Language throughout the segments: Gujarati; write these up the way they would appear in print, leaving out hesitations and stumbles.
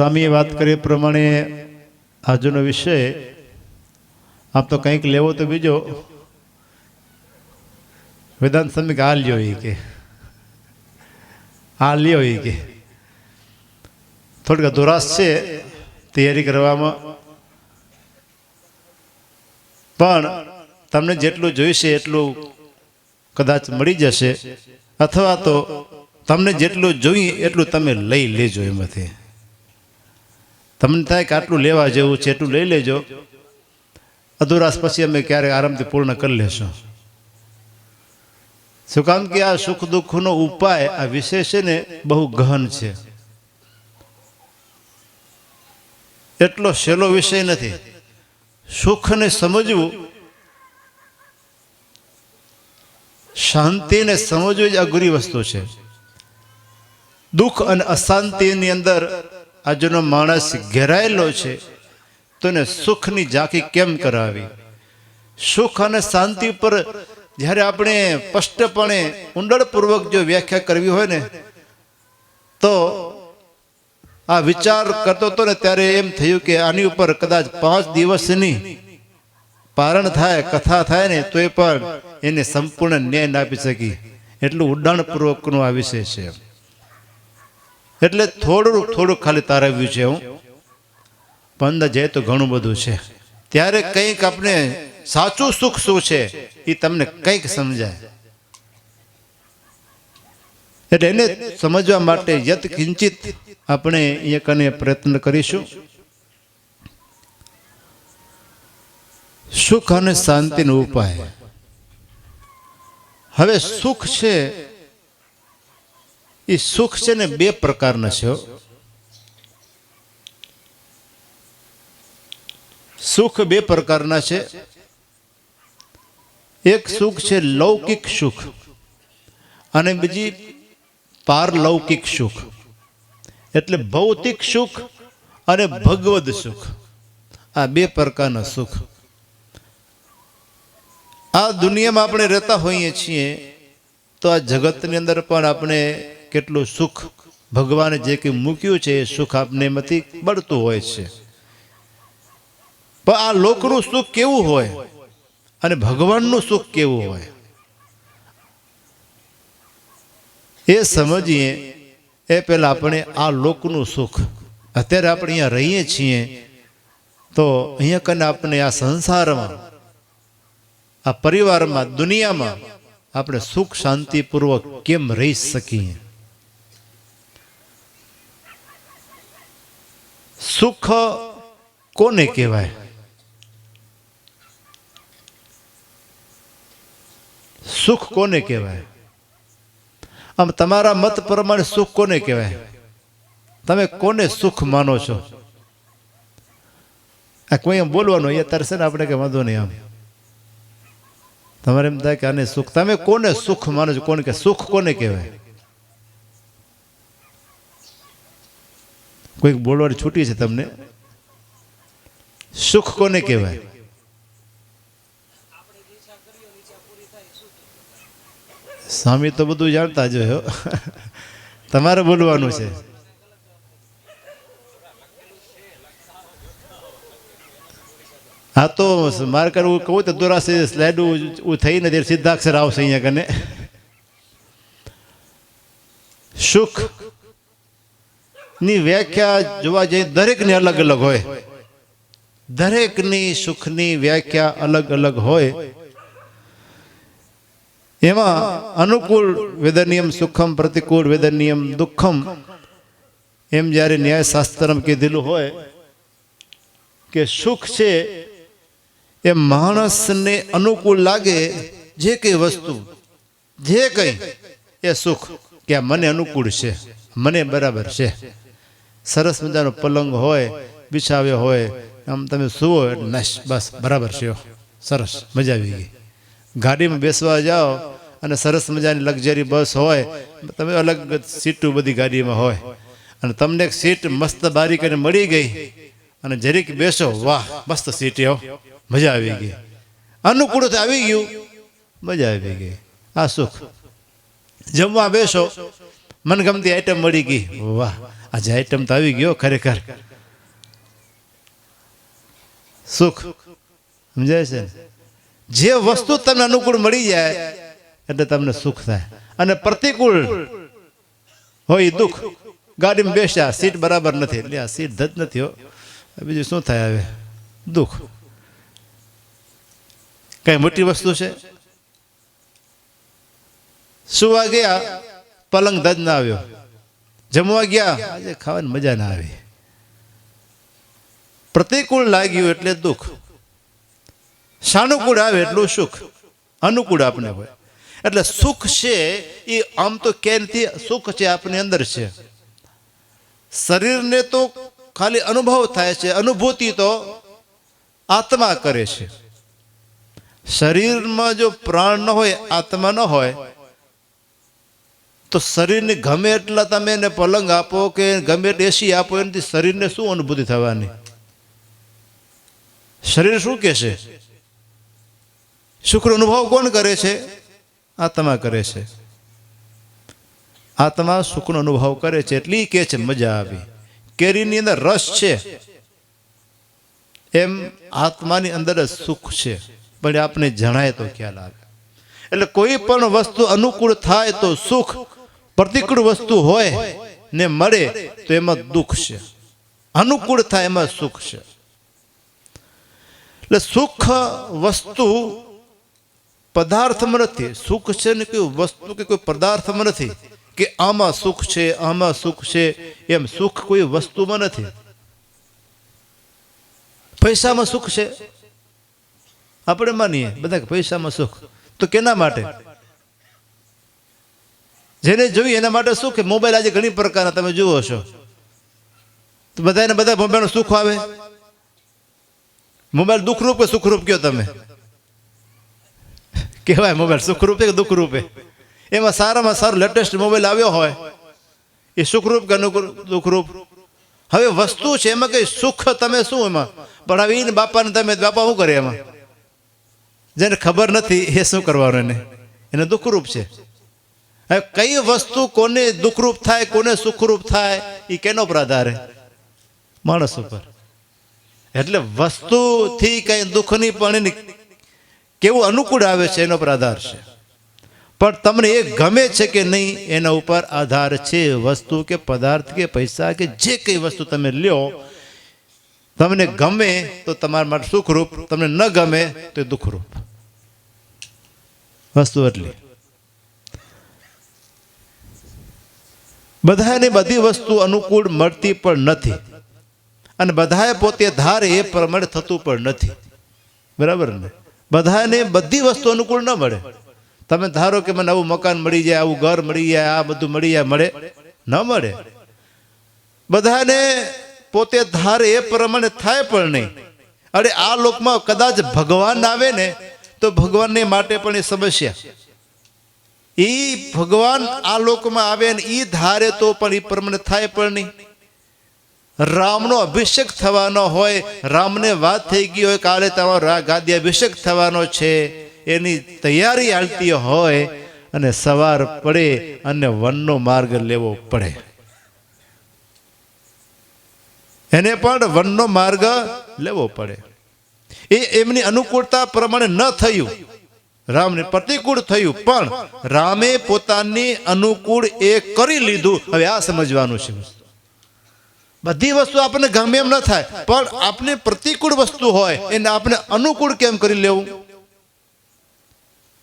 સ્વામીએ વાત કરી પ્રમાણે આજનો વિષય આપ તો કંઈક લેવો તો બીજો વેદાંત સ્વામી કે આ લ્યો એ કે આ લ્યો એ કે થોડીક અધુરાશ છે તૈયારી કરવામાં, પણ તમને જેટલું જોઈશે એટલું કદાચ મળી જશે, અથવા તો તમને જેટલું જોઈએ એટલું તમે લઈ લેજો. એમાંથી તમને થાય કે આટલું લેવા જેવું છે એટલું લઈ લેજો, અધુરાશ પછી અમે ક્યારેક આરામથી પૂર્ણ કરી લેશું. શું કામ કે આ સુખ દુઃખનો ઉપાય આ વિષય છે ને બહુ ગહન છે, એટલો સહેલો વિષય નથી. સુખને સમજવું, શાંતિને સમજવું જ અઘરી વસ્તુ છે. દુઃખ અને અશાંતિની અંદર આજનો માણસ ઘેરાયેલો છે, તો એને સુખની ઝાંખી કેમ કરાવી? સુખ અને શાંતિ પર જ્યારે આપણે સ્પષ્ટપણે ઊંડાણપૂર્વક જો વ્યાખ્યા કરવી હોય ને, તો આ વિચાર કરતો હતો ને ત્યારે એમ થયું કે આની ઉપર કદાચ 5 દિવસની પારણ થાય, કથા થાય ને તો એ પણ એને સંપૂર્ણ ન્યાય ના આપી શકી, એટલું ઊંડાણપૂર્વકનો આ વિષય છે. એટલે થોડું ખાલી તારવ્યું છે હું, પણ જાય તો ઘણું બધું છે. ત્યારે કંઈક આપણે સાચું સુખ શું છે એ તમને કંઈક સમજાય. એટલે એને સમજવા માટે યત કિંચિત આપણે અહીંયા કને પ્રયત્ન કરીશું. સુખ અને શાંતિનો ઉપાય. હવે સુખ છે એ સુખ છે ને 2 પ્રકારના છે. સુખ 2 પ્રકારના છે. એક સુખ છે લૌકિક સુખ અને બીજી પારલૌકિક સુખ, એટલે ભૌતિક સુખ અને ભગવદ સુખ. આ 2 પ્રકારના સુખ. આ દુનિયામાં આપણે રહેતા હોઈએ છીએ તો આ જગતની અંદર પણ આપણે કેટલું સુખ ભગવાને જે કંઈ મૂક્યું છે એ સુખ આપને એમાંથી મળતું હોય છે. પણ આ લોકનું સુખ કેવું હોય અને ભગવાનનું સુખ કેવું હોય એ સમજીએ એ પહેલાં આપણે આ લોકનું સુખ, અત્યારે આપણે અહીંયા રહીએ છીએ તો અહીંયા કને આપણે આ સંસારમાં, આ પરિવારમાં, દુનિયામાં આપણે સુખ શાંતિપૂર્વક કેમ રહી શકીએ? સુખ કોને કહેવાય? સુખ કોને કહેવાય? આમ તમારા મત પ્રમાણે સુખ કોને કહેવાય? તમે કોને સુખ માનો છો? આ કોઈ એમ બોલવાનું અહીંયા તરસે ને આપણે કે વાંધો નહીં, આમ તમારે એમ થાય કે આને સુખ. તમે કોને સુખ માનો છો? કોને કે સુખ કોને કહેવાય? કોઈક બોલવાની છૂટી છે તમને. સુખ કોને કહેવાય? સ્વામી તો બધું જાણતા જ હોય, તમારે બોલવાનું છે. હા તો મારે કરવું કહું તો દોરાશે સ્લાઇડ થઈ નથી, સિદ્ધાક્ષર આવશે અહીંયા કને. સુખ ની વ્યાખ્યા જોવા જઈએ દરેકની અલગ અલગ હોય. દરેકની સુખની વ્યાખ્યા અલગ અલગ હોય. એમાં અનુકૂળ વેદનિયમ સુખમ, પ્રતિકૂળ વેદનિયમ દુઃખમ, એમ જ્યારે ન્યાયશાસ્ત્રમાં કીધેલું હોય કે સુખ છે એ માણસને અનુકૂળ લાગે જે કઈ વસ્તુ, જે કઈ એ સુખ, કે આ મને અનુકૂળ છે, મને બરાબર છે. સરસ મજાનો પલંગ હોય, બિછાવ્યો હોય, આમ તમે સુવો એટલે બસ બરાબર છે, સરસ, મજા આવી ગઈ. ગાડીમાં બેસવા જાઓ અને સરસ મજાની લક્ઝરી બસ હોય, તમે અલગ સીટો બધી ગાડીમાં હોય, અને તમને એક સીટ મસ્ત બારી કરીને મળી ગઈ અને જરીક બેસો, વાહ મસ્ત સીટ, મજા આવી ગઈ, અનુકૂળ આવી ગયું, મજા આવી ગઈ. આ સુખ. જમવા બેસો, મનગમતી આઈટમ મળી ગઈ, વાહ આજે આઈટમ તો આવી ગયો ખરેખર સુખ સમજાય છે જે વસ્તુ તમને અનુકૂળ મળી જાય એટલે તમને સુખ થાય અને પ્રતિકૂળ હોય દુઃખ ગાડીમાં બેસ્યા સીટ બરાબર નથી એટલે આ સીટ ધજ નથી હો બીજું શું થાય હવે દુઃખ કઈ મોટી વસ્તુ છે સુવા ગયા પલંગ ધજ ના આવ્યો જમવા ગયા આજે ખાવાની મજા ના આવી પ્રતિકૂળ લાગ્યું એટલે દુઃખ સાનુકૂળ આવે એટલું સુખ અનુકૂળ આપણે હોય એટલે સુખ છે એ આમ તો ક્યાંયથી સુખ છે આપની અંદર છે શરીરને તો ખાલી અનુભવ થાય છે અનુભૂતિ તો આત્મા કરે છે શરીરમાં જો પ્રાણ ન હોય આત્મા ન હોય તો શરીરને ગમે એટલા તમે એને પલંગ આપો કે ગમે એટલી એસી આપો એનાથી શરીરને શું અનુભૂતિ થવાની શરીર શું કહે છે સુખનો અનુભવ કોણ કરે છે આત્મા કરે છે આત્મા સુખનો અનુભવ કરે છે એટલે કે છે મજા આવી કેરીની અંદર રસ છે એમ આત્માની અંદર જ સુખ છે પણ આપણે જણાય તો ખ્યાલ આવે એટલે કોઈ પણ વસ્તુ અનુકૂળ થાય તો સુખ પ્રતિકૂળ વસ્તુ હોય ને મળે તો એમાં દુઃખ છે અનુકૂળ થાય એમાં સુખ છે એટલે સુખ વસ્તુ પદાર્થમાં નથી સુખ છે ને કોઈ વસ્તુ કે કોઈ પદાર્થમાં નથી કે આમાં સુખ છે એમ સુખ કોઈ વસ્તુમાં નથી પૈસામાં સુખ છે આપણે માનીએ બધા પૈસામાં સુખ તો કેના માટે જેને જોઈએ એના માટે સુખ કે મોબાઈલ આજે ઘણી પ્રકારના તમે જુઓ છો તો બધાને બધા મોબાઈલનું સુખ આવે મોબાઈલ દુઃખરૂપ કે સુખરૂપ કયો તમે કહેવાય મોબાઈલ સુખરૂપ છે કે દુઃખરૂપ એમાં સારામાં સારું લેટેસ્ટ મોબાઈલ આવ્યો હોય એ સુખરૂપ કે દુઃખરૂપ હવે વસ્તુ છે એમાં કઈ સુખ તમે શું એમાં પણ હવે એને બાપાને તમે બાપા શું કરે એમાં જેને ખબર નથી એ શું કરવાનું એને દુઃખરૂપ છે હવે કઈ વસ્તુ કોને દુઃખરૂપ થાય કોને સુખરૂપ થાય એ કેનો પર આધારે માણસ ઉપર એટલે વસ્તુથી કઈ દુઃખ નહીં પણ એની કેવું અનુકૂળ આવે છે એનો પર આધાર છે પણ તમને એ ગમે છે કે નહીં એના ઉપર આધાર છે વસ્તુ કે પદાર્થ કે પૈસા કે જે કઈ વસ્તુ તમે લ્યો તમને ગમે તો તમારા માટે સુખરૂપ તમને ન ગમે તો દુઃખરૂપ વસ્તુ એટલી બધાને બધી વસ્તુ અનુકૂળ મળતી પણ નથી અને બધાએ પોતે ધારે એ પ્રમાણે થતું પણ નથી બરાબર ને બધાને બધી વસ્તુ અનુકૂળ ન મળે તમે ધારો કે મને આવું મકાન મળી જાય આવું ઘર મળી જાય આ બધું મળી જાય મળે ન મળે બધાને પોતે ધારે એ પ્રમાણે થાય પણ નહીં અરે આ લોકમાં કદાચ ભગવાન આવે ને તો ભગવાનને માટે પણ એ સમસ્યા એ ભગવાન આ લોકમાં આવે ને એ ધારે તો પણ એ પ્રમાણે થાય પણ નહીં રામનો અભિષેક થવાનો હોય રામને વાત થઈ ગઈ હોય કાલે તમારો ગાદી અભિષેક થવાનો છે એની તૈયારી હાલતી હોય અને સવાર પડે અને વનનો માર્ગ લેવો પડે એને પણ વનનો માર્ગ લેવો પડે એ એમની અનુકૂળતા પ્રમાણે ન થયું રામને પ્રતિકૂળ થયું પણ રામે પોતાની અનુકૂળ એ કરી લીધું હવે આ સમજવાનું છે બધી વસ્તુ આપણને ગમે એમ ન થાય પણ આપણે પ્રતિકૂળ વસ્તુ હોય એને આપણે અનુકૂળ કેમ કરી લેવું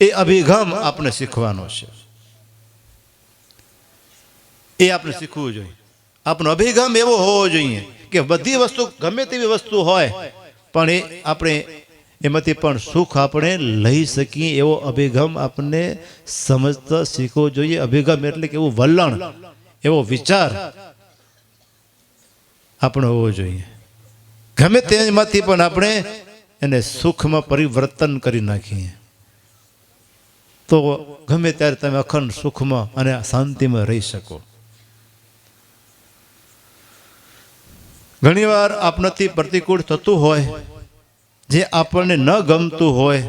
એ અભિગમ આપણે શીખવાનો છે એ આપણે શીખવું જોઈએ આપણો અભિગમ એવો હોવો જોઈએ કે બધી વસ્તુ ગમે તેવી વસ્તુ હોય પણ એ આપણે એમાંથી પણ સુખ આપણે લઈ શકીએ એવો અભિગમ આપણને સમજતા શીખવો જોઈએ અભિગમ એટલે કે એવું વલણ એવો વિચાર આપણો હોવો જોઈએ ગમે તેમાંથી પણ આપણે એને સુખમાં પરિવર્તન કરી નાખીએ તો ગમે ત્યારે તમે અખંડ સુખમાં અને શાંતિમાં રહી શકો ઘણીવાર આપણાથી પ્રતિકૂળ થતું હોય જે આપણને ન ગમતું હોય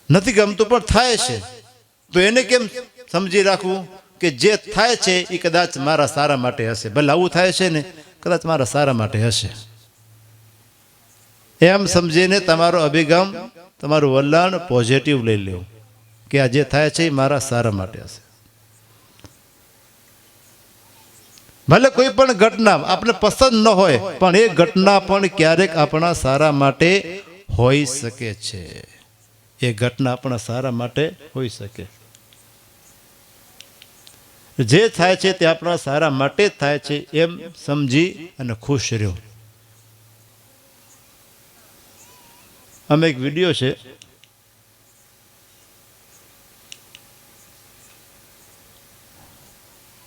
નથી ગમતું પણ થાય છે તો એને કેમ સમજી રાખવું કે જે થાય છે એ કદાચ મારા સારા માટે હશે, ભલે આવું થાય છે ને કદાચ મારા સારા માટે હશે, એમ સમજીને તમારો અભિગમ, તમારું વલણ પોઝિટિવ લઈ લેવું કે આ જે થાય છે એ મારા સારા માટે હશે. ભલે કોઈ પણ ઘટના આપણે પસંદ ન હોય, પણ એ ઘટના પણ ક્યારેક આપણા સારા માટે હોઈ શકે છે. એ ઘટના આપણા સારા માટે હોઈ શકે. જે થાય છે તે આપણા સારા માટે જ થાય છે એમ સમજી અને ખુશ રહ્યો. અમે એક વિડીયો છે,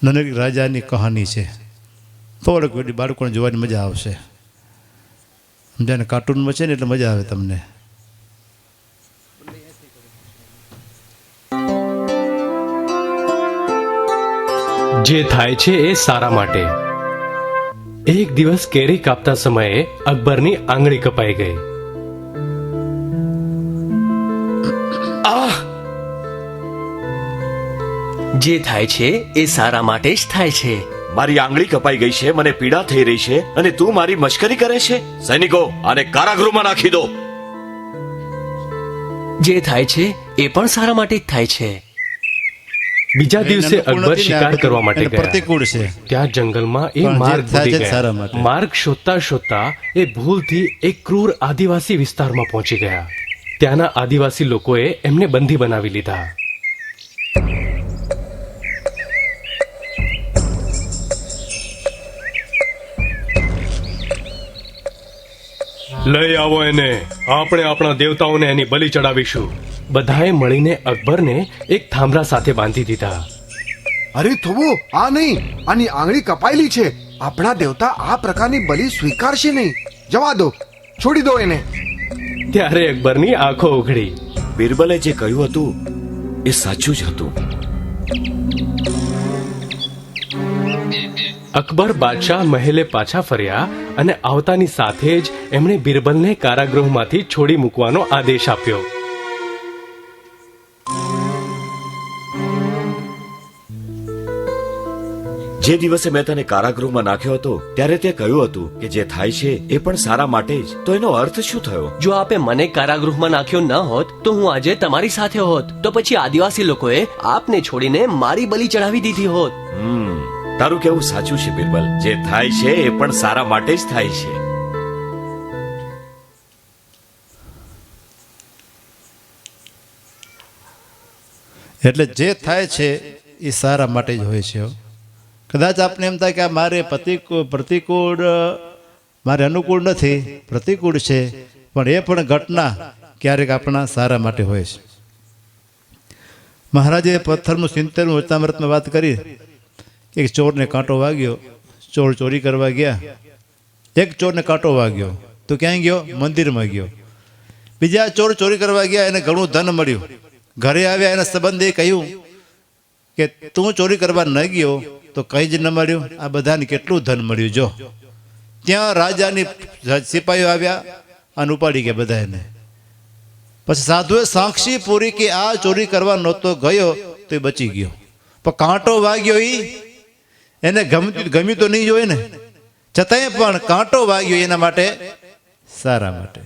નાનકડી રાજાની કહાની છે, થોડોક વિડીયો બાળકોને જોવાની મજા આવશે. સમજાને કાર્ટૂનમાં છે ને એટલે મજા આવે તમને. જે થાય છે એ સારા માટે. એક દિવસ કેરી કાપતા સમયે અકબરની આંગળી કપાઈ ગઈ. જે થાય છે એ સારા માટે જ થાય છે. મારી આંગળી કપાઈ ગઈ છે, મને પીડા થઈ રહી છે અને તું મારી મશ્કરી કરે છે? સૈનિકો, આને કારાગૃહમાં નાખી દો. જે થાય છે એ પણ સારા માટે જ થાય છે. બીજા દિવસે અકબર શિકાર કરવા માટે ગયા. પ્રતિકૂળ છે. ત્યાં જંગલમાં એ પણ જે માર્ગ થાય છે ભૂલી સારા ગયા. માટે. માર્ગ શોધતા શોધતા એ ભૂલથી એક ક્રૂર આદિવાસી વિસ્તારમાં પહોંચી ગયા. ત્યાંના આદિવાસી લોકોએ એમને બંધી બનાવી લીધા. લઈ આવો એને, આપણે આપણા દેવતાઓને એની બલિ ચડાવીશું. બધાએ મળીને અકબરને એક થાંભલા સાથે બાંધી દીધા. અરે થોવો, આ નહીં, આની આંગળી કપાયેલી છે. આપણા દેવતા આ પ્રકારની બલિ સ્વીકારશે નહીં. જવા દો, છોડી દો એને. ત્યારે અકબરની આંખો ઉઘડી. બિરબલે જે કહ્યું હતું એ સાચું જ હતું. અકબર બાદશાહ મહેલે પાછા ફર્યા અને આવતાની સાથે જ એમણે બિરબલને કારાગૃહમાંથી છોડી મૂકવાનો આદેશ આપ્યો. જે દિવસે મેં તને કારાગૃહમાં નાખ્યો હતો ત્યારે તે કહ્યું હતું કે જે થાય છે એ પણ સારા માટે જ. તો એનો અર્થ શું થયો? જો આપે મને કારાગૃહમાં નાખ્યો ન હોત તો હું આજે તમારી સાથે હોત. તો પછી આદિવાસી લોકોએ આપને છોડીને મારી બલિ ચડાવી દીધી હોત. તારું કેવું સાચું છે બિરબલ. જે થાય છે એ પણ સારા માટે જ થાય છે. એટલે જે થાય છે એ સારા માટે જ હોય છે. કદાચ આપને એમ થાય કે આ મારે પ્રતિકૂળ મારે અનુકૂળ નથી, પ્રતિકૂળ છે, પણ એ પણ ઘટના ક્યારેક આપણા સારા માટે હોય છે. મહારાજે પથ્થરનું 70મું વચનામૃતમાં વાત કરી. એક ચોરને કાંટો વાગ્યો, ચોર ચોરી કરવા ગયા. એક ચોરને કાંટો વાગ્યો તો ક્યાં ગયો? મંદિરમાં ગયો. બીજા ચોર ચોરી કરવા ગયા, એને ઘણું ધન મળ્યું. ઘરે આવ્યા, એના સંબંધે કહ્યું કે તું ચોરી કરવા ન ગયો તો કંઈ જ ન મળ્યું, આ બધાને કેટલું ધન મળ્યું જો. ત્યાં રાજાની સિપાહીઓ આવ્યા અને ઉપાડી ગયા બધા એને. પછી સાધુએ સાક્ષી પૂરી કે આ ચોરી કરવા નહોતો ગયો તો એ બચી ગયો, પણ કાંટો વાગ્યો એને ગમ્યું તો નહીં જોઈએ ને, છતાંય પણ કાંટો વાગ્યો એના માટે સારા માટે.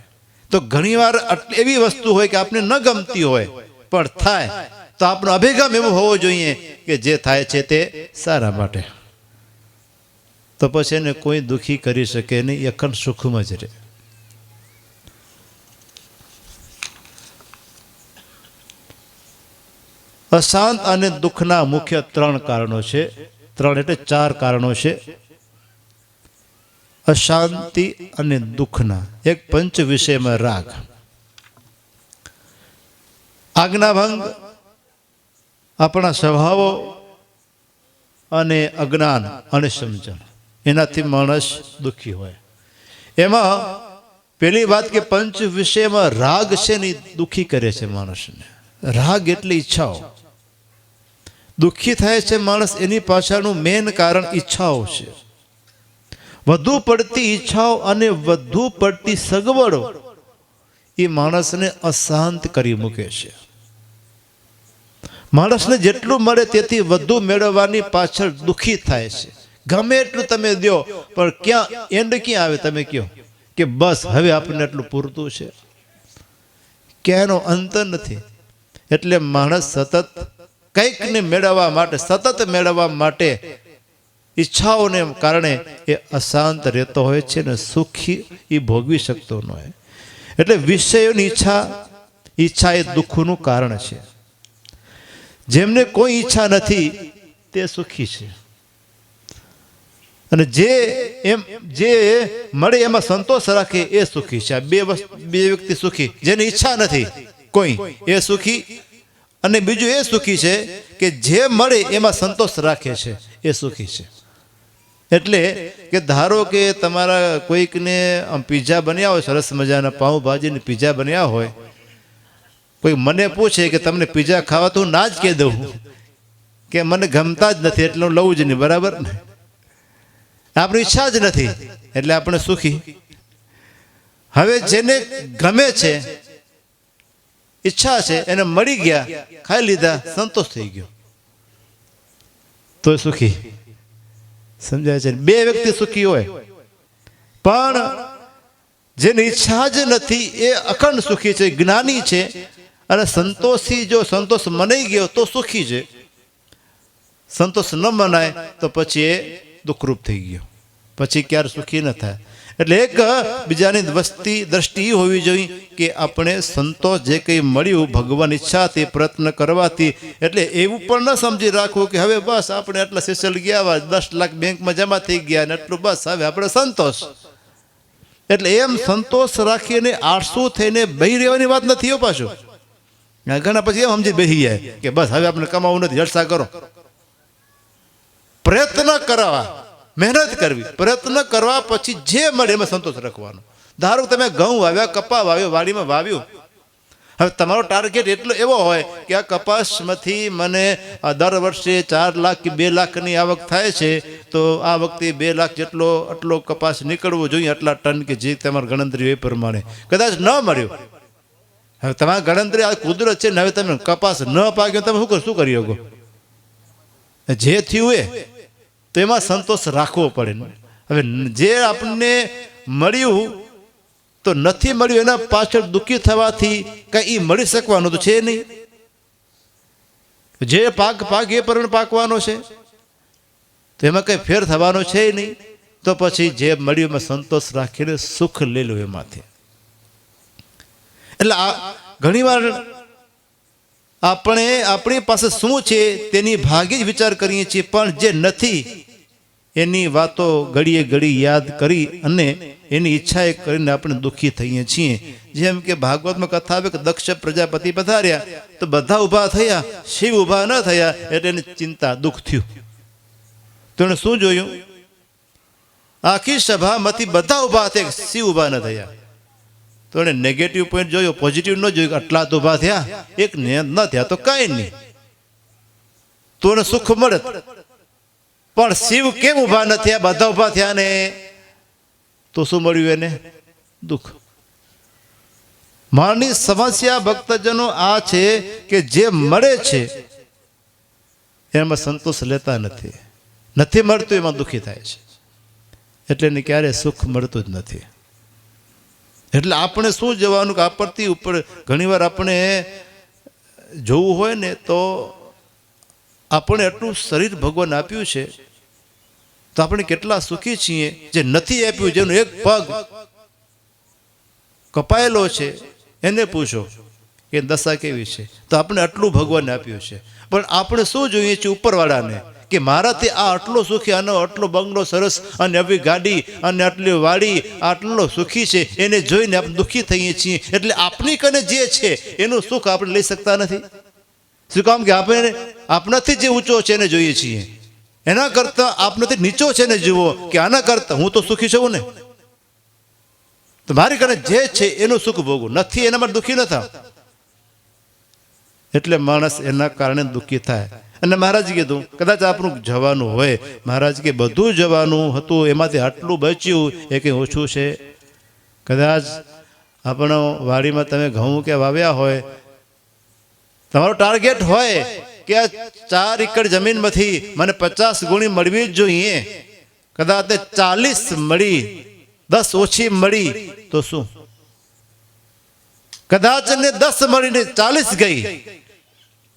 તો ઘણીવાર એવી વસ્તુ હોય કે આપને ન ગમતી હોય પણ થાય તો આપણો અભિગમ એવો હોવો જોઈએ કે જે થાય છે તે સારા માટે. તો પછી એને કોઈ દુઃખી કરી શકે નહીં, એ અખંડ સુખમાં જ રહે. અશાંત અને દુઃખના મુખ્ય 3 કારણો છે. 3 એટલે 4 કારણો છે અશાંતિ અને દુઃખના. એક પંચ વિષયમાં રાગ, આજ્ઞાભંગ, આપણા સ્વભાવો અને અજ્ઞાન અને સમજણ, એનાથી માણસ દુઃખી હોય. એમાં પેલી વાત કે પંચ વિષયમાં રાગ છે ને દુઃખી કરે છે માણસને. રાગ એટલે ઈચ્છાઓ. દુઃખી થાય છે માણસ, એની પાછળનું મેન કારણ ઈચ્છાઓ છે. વધુ પડતી ઈચ્છાઓ અને વધુ પડતી સગવડો એ માણસને અશાંત કરી મૂકે છે. માણસને જેટલું મળે તેથી વધુ મેળવવાની પાછળ દુઃખી થાય છે. ગમે એટલું તમે દો પણ ક્યાં એન્ડ ક્યાં આવે તમે કહો કે બસ હવે આપણને એટલું પૂરતું છે, ક્યાંનો અંત નથી. એટલે માણસ સતત કંઈકને મેળવવા માટે, સતત મેળવવા માટે ઈચ્છાઓને કારણે એ અશાંત રહેતો હોય છે ને સુખી એ ભોગવી શકતો ન હોય. એટલે વિષયોની ઈચ્છા એ દુઃખનું કારણ છે. જેમને કોઈ ઈચ્છા નથી તે સુખી છે, અને જે મળે એમાં સંતોષ રાખે એ સુખી છે. આ બે વ્યક્તિ સુખી, જેની ઈચ્છા નથી કોઈ એ સુખી, અને બીજું એ સુખી છે કે જે મળે એમાં સંતોષ રાખે છે એ સુખી છે. એટલે કે ધારો કે તમારા કોઈકને પીઝા બન્યા હોય, સરસ મજાના પાઉંભાજીને પીઝા બન્યા હોય, કોઈ મને પૂછે કે તમને પીઝા ખાવા, તો હું ના જ કહી દઉં કે મને ગમતા જ નથી એટલે હું લઉં જ નહીં. બરાબર ને? આપણી ઈચ્છા જ નથી એટલે આપણે સુખી. હવે જેને ગમે છે, ઈચ્છા છે, એને મળી ગયા, ખાઈ લીધા, સંતોષ થઈ ગયો, તો સુખી. સમજાય છે? બે વ્યક્તિ સુખી હોય, પણ જેની ઈચ્છા જ નથી એ અખંડ સુખી છે, જ્ઞાની છે. અને સંતોષી, જો સંતોષ મનાઈ ગયો તો સુખી છે, સંતોષ ન મનાય તો પછી એ દુઃખરૂપ થઈ ગયો, પછી ક્યારે સુખી ન થાય. એટલે એક બીજાની દ્રષ્ટિ હોવી જોઈએ કે આપણે સંતોષ જે કંઈ મળ્યું ભગવાન ઈચ્છાથી, પ્રયત્ન કરવાથી, એટલે એવું પણ ન સમજી રાખવું કે હવે બસ આપણે આટલા સેસલ ગયા, 10 લાખ બેંકમાં જમા થઈ ગયા ને એટલું બસ હવે આપણે સંતોષ. એટલે એમ સંતોષ રાખીને આળસુ થઈને બેહી રહેવાની વાત નથી. હો પાછું ઘણા પછી એમ સમજી બેસી જાય કે બસ હવે આપણે કમાવું નથી, જલસા કરો. પ્રયત્ન કરવા, મહેનત કરવી, પ્રયત્ન કરવા, પછી જે મળે એમાં સંતોષ રાખવાનો. ધારો તમે ઘઉં વાવ્યા, કપા વાવ્યો, વાડીમાં વાવ્યું, હવે તમારો ટાર્ગેટ એટલો એવો હોય કે આ કપાસમાંથી મને દર વર્ષે 4 લાખ કે 2 લાખની આવક થાય છે, તો આ વખતે 2 લાખ જેટલો આટલો કપાસ નીકળવો જોઈએ, આટલા ટન, કે જે તમારી ગણતરી એ પ્રમાણે. કદાચ ન મળ્યું, હવે તમારી ગણતરી આ કુદરત છે ને, હવે તમે કપાસ ન પાક્યો, તમે શું કરી શકો? જે થયું એ તો એમાં સંતોષ રાખવો પડે. હવે જે આપણને મળ્યું તો નથી મળ્યું એના પાછળ દુઃખી થવાથી કંઈ મળી શકવાનું તો છે નહીં. જે પાક એ પર પાકવાનો છે, તો એમાં કંઈ ફેર થવાનો છે નહીં. તો પછી જે મળ્યું એમાં સંતોષ રાખીને સુખ લઈ લો એમાંથી. એટલે ઘણીવાર આપણે આપણી પાસે શું છે તેની ભાગે જ વિચાર કરીએ છીએ, પણ જે નથી એની વાતો ઘડીએ ઘડી યાદ કરી અને એની ઈચ્છા એ કરીને આપણે દુઃખી થઈએ છીએ. જેમ કે ભાગવતમાં કથા આવે કે દક્ષ પ્રજાપતિ પધાર્યા તો બધા ઊભા થયા, શિવ ઊભા ન થયા, એટલે એની ચિંતા, દુઃખ થયું. તો એને શું જોયું? આખી સભામાંથી બધા ઊભા થયા, શિવ ઊભા ન થયા. તો એને નેગેટિવ પોઈન્ટ જોયો, પોઝિટિવ ન જોયું. આટલા તો ઊભા થયા, એક ને ન થયા તો કાંઈ નહીં, તો એને સુખ મળે. પણ શિવ કેમ ઊભા ન થયા, બધા ઊભા થયા ને તો શું મળ્યું એને? દુઃખ. મારી સમસ્યા ભક્તજનો આ છે કે જે મળે છે એમાં સંતોષ લેતા નથી મળતું, એમાં દુઃખી થાય છે. એટલે એને ક્યારે સુખ મળતું જ નથી. એટલે આપણે શું જવાનું કે આપત્તિ ઉપર ઘણીવાર આપણે જોવું હોય ને, તો આપણે એટલું શરીર ભગવાન આપ્યું છે, તો આપણે કેટલા સુખી છીએ. જે નથી આપ્યું, જેનો એક પગ કપાયેલો છે, એને પૂછો કે દશા કેવી છે. તો આપણે આટલું ભગવાન આપ્યું છે, પણ આપણે શું જોઈએ છીએ ઉપરવાળાને કે મારાથી આ આટલો સુખી, આનો આટલો બંગલો સરસ, અને આવી ગાડી, અને આટલી વાડી, આટલો સુખી છે, એને જોઈને આપણે દુઃખી થઈએ છીએ. એટલે આપણી કને જે છે એનું સુખ આપણે લઈ શકતા નથી. શું કામ? કે આપણે આપણાથી જે ઊંચો છે એને જોઈએ છીએ, એના કરતાં આપણાથી નીચો છે ને જુઓ કે આના કરતાં હું તો સુખી છું ને, તો મારી કને જે છે એનું સુખ ભોગવું, નથી એના માટે દુઃખી ન થાવ. એટલે માણસ એના કારણે દુઃખી થાય. અને મહારાજ કીધું કદાચ આપણું જવાનું હોય, મહારાજ કે બધું જવાનું હતું એમાંથી આટલું બચ્યું એ કંઈ ઓછું છે? કદાચ આપણો વાડીમાં તમે ઘઉં કે વાવ્યા હોય, તમારો ટાર્ગેટ હોય કે આ 4 એકર જમીનમાંથી મને 50 ગુણી મળવી જ જોઈએ, કદાચ 40 મળી, 10 ઓછી મળી તો શું? કદાચ ને 10 મળીને 40 ગઈ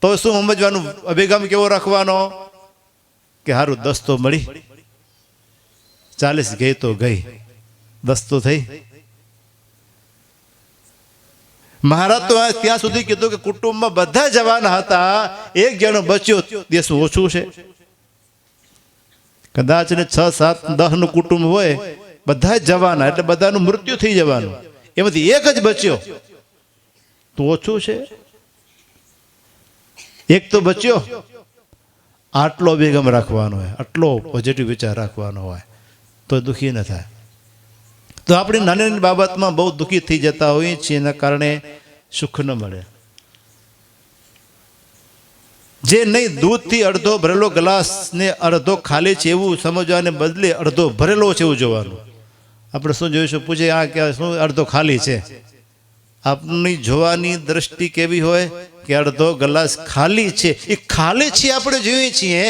તો શું સમજવાનું? અભિગમ કેવો રાખવાનો કે હારું 10 તો મળી, 40 ગઈ તો ગઈ, 10 તો થઈ. મહારાજ તો ત્યાં સુધી કીધું કે કુટુંબમાં બધા જવાના હતા, એક જણો બચ્યો, તે શું ઓછું છે? કદાચ ને 6, 7, 10 નું કુટુંબ હોય, બધા જવાના એટલે બધાનું મૃત્યુ થઈ જવાનું, એમાંથી એક જ બચ્યો તો ઓછું છે? એક તો બચ્યો. આટલો અભિગમ રાખવાનો હોય, આટલો પોઝિટિવ વિચાર રાખવાનો હોય તો દુઃખી ન થાય. તો આપણે નાની નાની બાબતમાં બહુ દુઃખી થઈ જતા હોઈએ છીએ, એના કારણે સુખ ન મળે. જે નહીં દૂધથી અડધો ભરેલો ગ્લાસ ને અડધો ખાલી છે એવું સમજવાને બદલે અડધો ભરેલો છે એવું જોવાનું. આપણે શું જોઈશું? પૂછે આ કે શું અડધો ખાલી છે? આપની જોવાની દ્રષ્ટિ કેવી હોય કે અડધો ગ્લાસ ખાલી છે, એ ખાલી છે આપણે જોઈએ છીએ,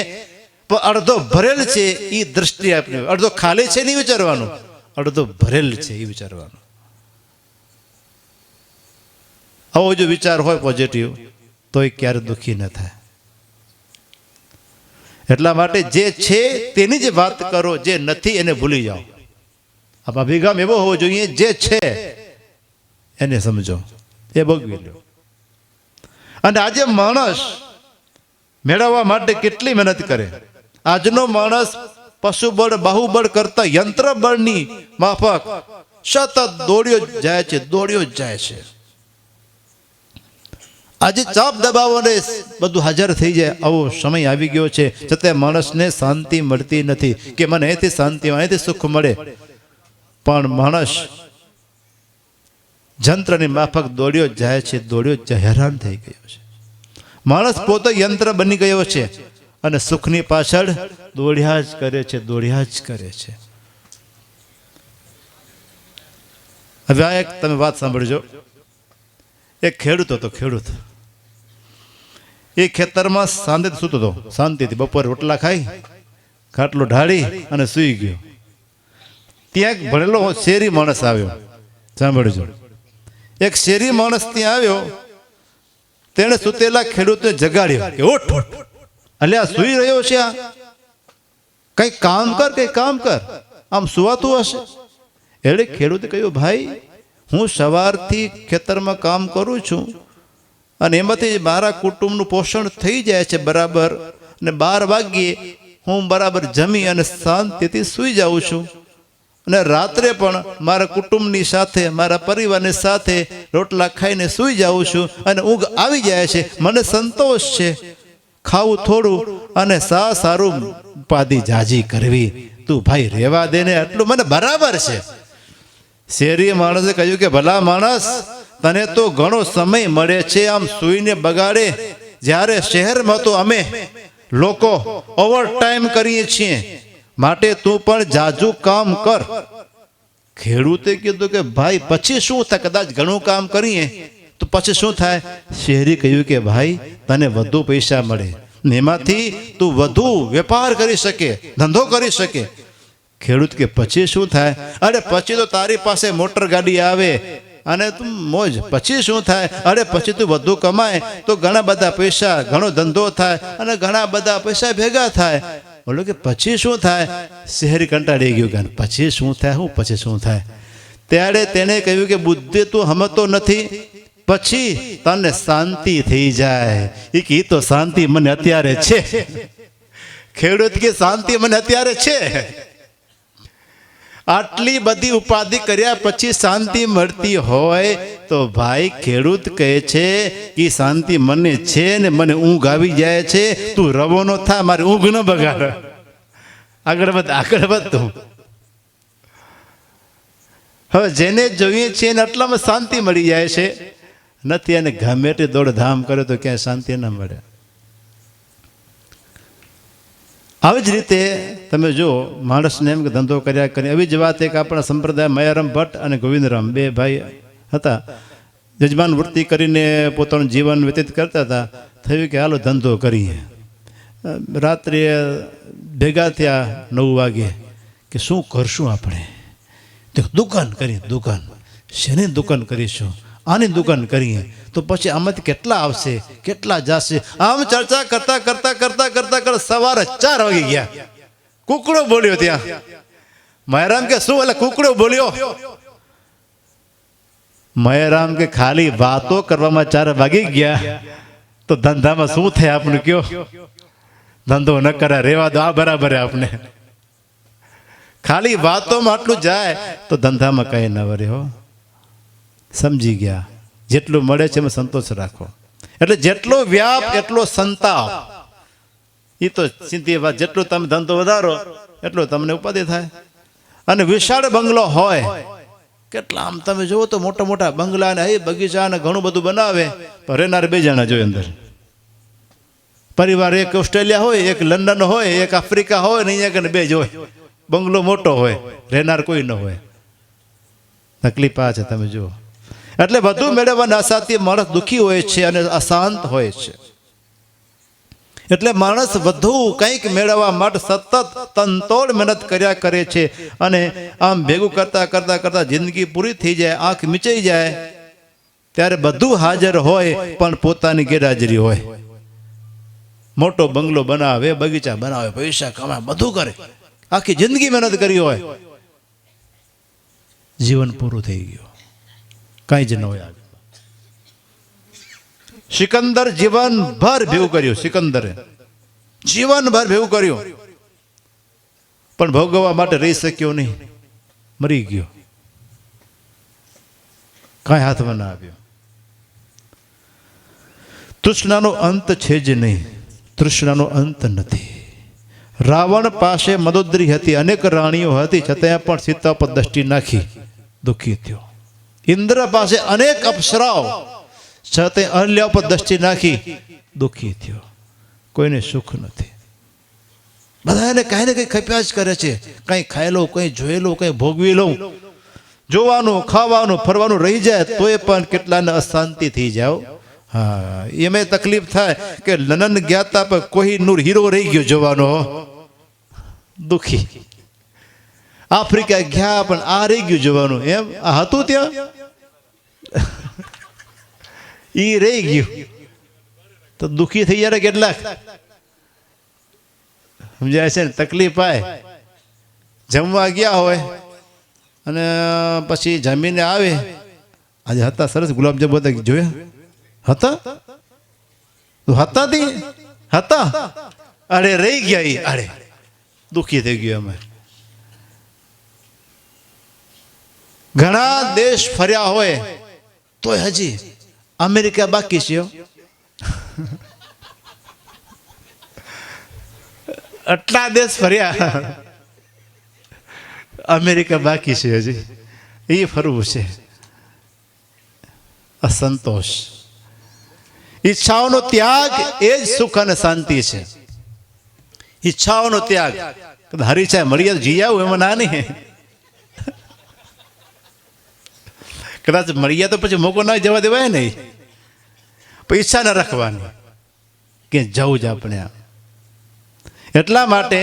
પણ અડધો ભરેલ છે એ દ્રષ્ટિ આપણી. અડધો ખાલી છે નહીં વિચારવાનું, અડધો ભરેલ છે એ વિચારવાનું. આવો જો વિચાર હોય પોઝિટિવ તો એ ક્યારે દુઃખી ન થાય. એટલા માટે જે છે તેની જ વાત કરો, જે નથી એને ભૂલી જાઓ. આ અભિગમ એવો હોવો જોઈએ, જે છે એને સમજો, એ ભોગવી લો. અને આજે માણસ મેળવવા માટે કેટલી મહેનત કરે. આજનો માણસ પશુબળ બાહુબળ કરતા યંત્ર બળની માફક સતત દોડ્યો જ જાય છે, દોડ્યો જ જાય છે. આજે ચાપ દબાવોને બધું હાજર થઈ જાય આવો સમય આવી ગયો છે, છતાં માણસને શાંતિ મળતી નથી કે મને અહીંથી શાંતિ, અહીંથી સુખ મળે. પણ માણસ જંત્રની માફક દોડ્યો જ જાય છે, દોડ્યો જ જાય, હેરાન થઈ ગયો છે. માણસ પોતે યંત્ર બની ગયો છે અને સુખની પાછળ દોડ્યા જ કરે છે, દોડ્યા જ કરે છે. હવે આ એક તમે વાત સાંભળજો. એક ખેડૂત હતો, ખેડૂત એ ખેતરમાં શાંતિથી સૂતો હતો, શાંતિથી બપોરે રોટલા ખાઈ ખાટલો ઢાળી અને સૂઈ ગયો. ત્યાં એક ભણેલો શેરી માણસ આવ્યો. સાંભળજો, એક શેરી માણસ ત્યાં આવ્યો, તેણે સૂતેલા ખેડૂતને જગાડ્યો કે ઉઠ, એટલે આ સૂઈ રહ્યો છે, આ કઈ કામ કર, કઈ કામ કર, આમ સુવાતું હશે. એટલે ખેડૂતે કહ્યું, ભાઈ હું સવારથી ખેતરમાં કામ કરું છું અને એમાંથી મારા કુટુંબનું પોષણ થઈ જાય છે બરાબર, અને 12 વાગ્યે હું બરાબર જમી અને શાંતિથી સૂઈ જાઉં છું, અને રાત્રે પણ મારા કુટુંબની સાથે, મારા પરિવારની સાથે રોટલા ખાઈને સૂઈ જાઉં છું અને ઊંઘ આવી જાય છે, મને સંતોષ છે. ખાવું થોડું અને સારું ઉપાધિ જાજી કરવી, તું ભાઈ રેવા દે ને, આટલું મને બરાબર છે. શેરી માણસે કહ્યું કે ભલા માણસ, તને તો ઘણો સમય મળે છે આમ સૂઈને બગાડે, જ્યારે શહેરમાં તો અમે લોકો ઓવર ટાઈમ કરીએ છીએ, માટે તું પણ જાજુ કામ કર. ખેડૂતે કીધું કે ભાઈ પછી શું થાય, કદાચ ઘણું કામ કરીએ તો પછી શું થાય? શહેરી કહ્યું કે ભાઈ તને વધુ પૈસા મળે, એમાંથી તું વધુ વેપાર કરી શકે, ધંધો કરી શકે. ખેડૂત કે પછી શું થાય? અરે પછી તો તારી પાસે મોટર ગાડી આવે અને તું મોજ. પછી શું થાય? અરે પછી તું વધુ કમાય તો ઘણા બધા પૈસા, ઘણો ધંધો થાય અને ઘણા બધા પૈસા ભેગા થાય. બોલો કે પછી શું થાય? શહેરી કંટાળી ગયું કે પછી શું થાય, હું પછી શું થાય? ત્યારે તેને કહ્યું કે બુદ્ધિ તું સમજતો નથી, પછી તને શાંતિ થઈ જાય. એ કી તો શાંતિ મને અત્યારે છે. ખેડૂત કે શાંતિ મને અત્યારે છે. આટલી બધી ઉપાધિ કર્યા પછી શાંતિ મળતી હોય તો ભાઈ ખેડૂત કહે છે કે શાંતિ મને છે ને મને ઊંઘ આવી જાય છે, તું રવો ન થા, મારી ઊંઘ ન બગાડ, આગળ વધ તું. હવે જેને જોઈએ છીએ ને આટલામાં શાંતિ મળી જાય છે, નથી અને ગમે તે દોડધામ કરે તો ક્યાંય શાંતિ ન મળે. આવી જ રીતે તમે જો માણસને એમ કે ધંધો કર્યા કરી. એવી જ વાત એક આપણા સંપ્રદાય મયારામ ભટ્ટ અને ગોવિંદરામ બે ભાઈ હતા, યજમાન વૃત્તિ કરીને પોતાનું જીવન વ્યતીત કરતા હતા. થયું કે હાલો ધંધો કરીએ. રાત્રે ભેગા થયા 9 વાગે કે શું કરશું આપણે? તો દુકાન કરીએ. દુકાન શેની દુકાન કરીશું? આની દુકાન કરીએ તો પછી આમાંથી કેટલા આવશે, કેટલા જશે? આમ ચર્ચા કરતા કરતા કરતા કરતા કરતા સવારે 4 વાગી ગયા. કુકડો બોલ્યો ત્યાં. મહેરામ કે શું? એટલે કુકડો બોલ્યો. મહેરામ કે ખાલી વાતો કરવામાં 4 વાગી ગયા તો ધંધામાં શું થાય આપણે કયો? ધંધો ન કરે, રેવા દો, આ બરાબર આપને. ખાલી વાતોમાં આટલું જાય તો ધંધામાં કઈ ન વરે. હો, સમજી ગયા. જેટલું મળે છે એમાં સંતોષ રાખો. એટલે જેટલો વ્યાપ એટલો સંતાપ. એ તો સીધી વાત. જેટલું તમે ધંધો વધારો એટલો તમને ઉપાધિ થાય. અને વિશાળ બંગલો હોય, કેટલા આમ તમે જુઓ તો મોટા મોટા બંગલા ને બગીચા ને ઘણું બધું બનાવે, પણ રહેનાર 2 જણા જોઈએ અંદર. પરિવાર એક ઓસ્ટ્રેલિયા હોય, એક લંડન હોય, એક આફ્રિકા હોય ને અહીંયા કને 2 જ હોય. બંગલો મોટો હોય, રહેનાર કોઈ ન હોય. તકલીફ આ છે તમે જુઓ. એટલે બધું મેળવવાના આશાથી માણસ દુઃખી હોય છે અને અશાંત હોય છે. એટલે માણસ વધુ કંઈક મેળવવા માટે સતત તનતોડ મહેનત કર્યા કરે છે. અને આમ ભેગું કરતા કરતા કરતા જિંદગી પૂરી થઈ જાય, આંખ મીચાઈ જાય, ત્યારે બધું હાજર હોય પણ પોતાની ગેરહાજરી હોય. મોટો બંગલો બનાવે, બગીચા બનાવે, પૈસા કમાય, બધું કરે, આખી જિંદગી મહેનત કરી હોય, જીવન પૂરું થઈ ગયું, કાંઈ જ ન હોય. સિકંદર જીવનભર ભેગું કર્યું. સિકંદરે જીવનભર ભેગું કર્યું પણ ભોગવવા માટે રહી શક્યો નહીં, મરી ગયો. કાંઈ હાથમાં ના આવ્યો. તૃષ્ણાનો અંત છે જ નહીં, તૃષ્ણાનો અંત નથી. રાવણ પાસે મદોદરી હતી, અનેક રાણીઓ હતી, છતાં પણ સીતા પર દ્રષ્ટિ નાખી, દુઃખી થયો. ઇન્દ્ર પાસે અનેક અપ્સરાઓ, છતાં અહલ્યા પર દ્રષ્ટિ નાખી, દુઃખી થયો. કોઈને સુખ નથી. બધા એને કાંઈ ને કંઈ ખપ્યા જ કરે છે. કંઈ ખાઈ લઉં, કંઈ જોઈ લઉં, કંઈ ભોગવી લઉં. જોવાનું, ખાવાનું, ફરવાનું રહી જાય તોય પણ કેટલાને અશાંતિ થઈ જાવ. હા, એમાં તકલીફ થાય કે લનન ગયા તા પણ કોહિનૂર હીરો રહી ગયો જોવાનો, દુઃખી. આફ્રિકા ગયા પણ આ રહી ગયું જોવાનું. એમ આ હતું ત્યાં, ઈ રહી ગયું તો દુઃખી થઈ જાય કેટલાક. સમજાય છે ને? તકલીફ આય. જમવા ગયા હોય અને પછી જમીને આવે. આજે હતા સરસ ગુલાબજાંબુ હતા, જોયા હતા? હતા તી હતા, અરે રહી ગયા. ઈ અરે દુઃખી થઈ ગયો. અમે ઘણા દેશ ફર્યા હોય તોય હજી અમેરિકા બાકી છે. આટલા દેશ ફર્યા, અમેરિકા બાકી છે હજી. એ ફરવું છે. અસંતોષ, ઈચ્છાઓનો ત્યાગ એ જ સુખ અને શાંતિ છે. ઈચ્છાઓનો ત્યાગ. હરીચાય મળીએ તો જી આવું એમાં ના નહીં. કદાચ મળીએ તો પછી મોકો ના જવા દેવાય નહીં. પણ ઈચ્છા ન રાખવાની કે જવું જ આપણે. એટલા માટે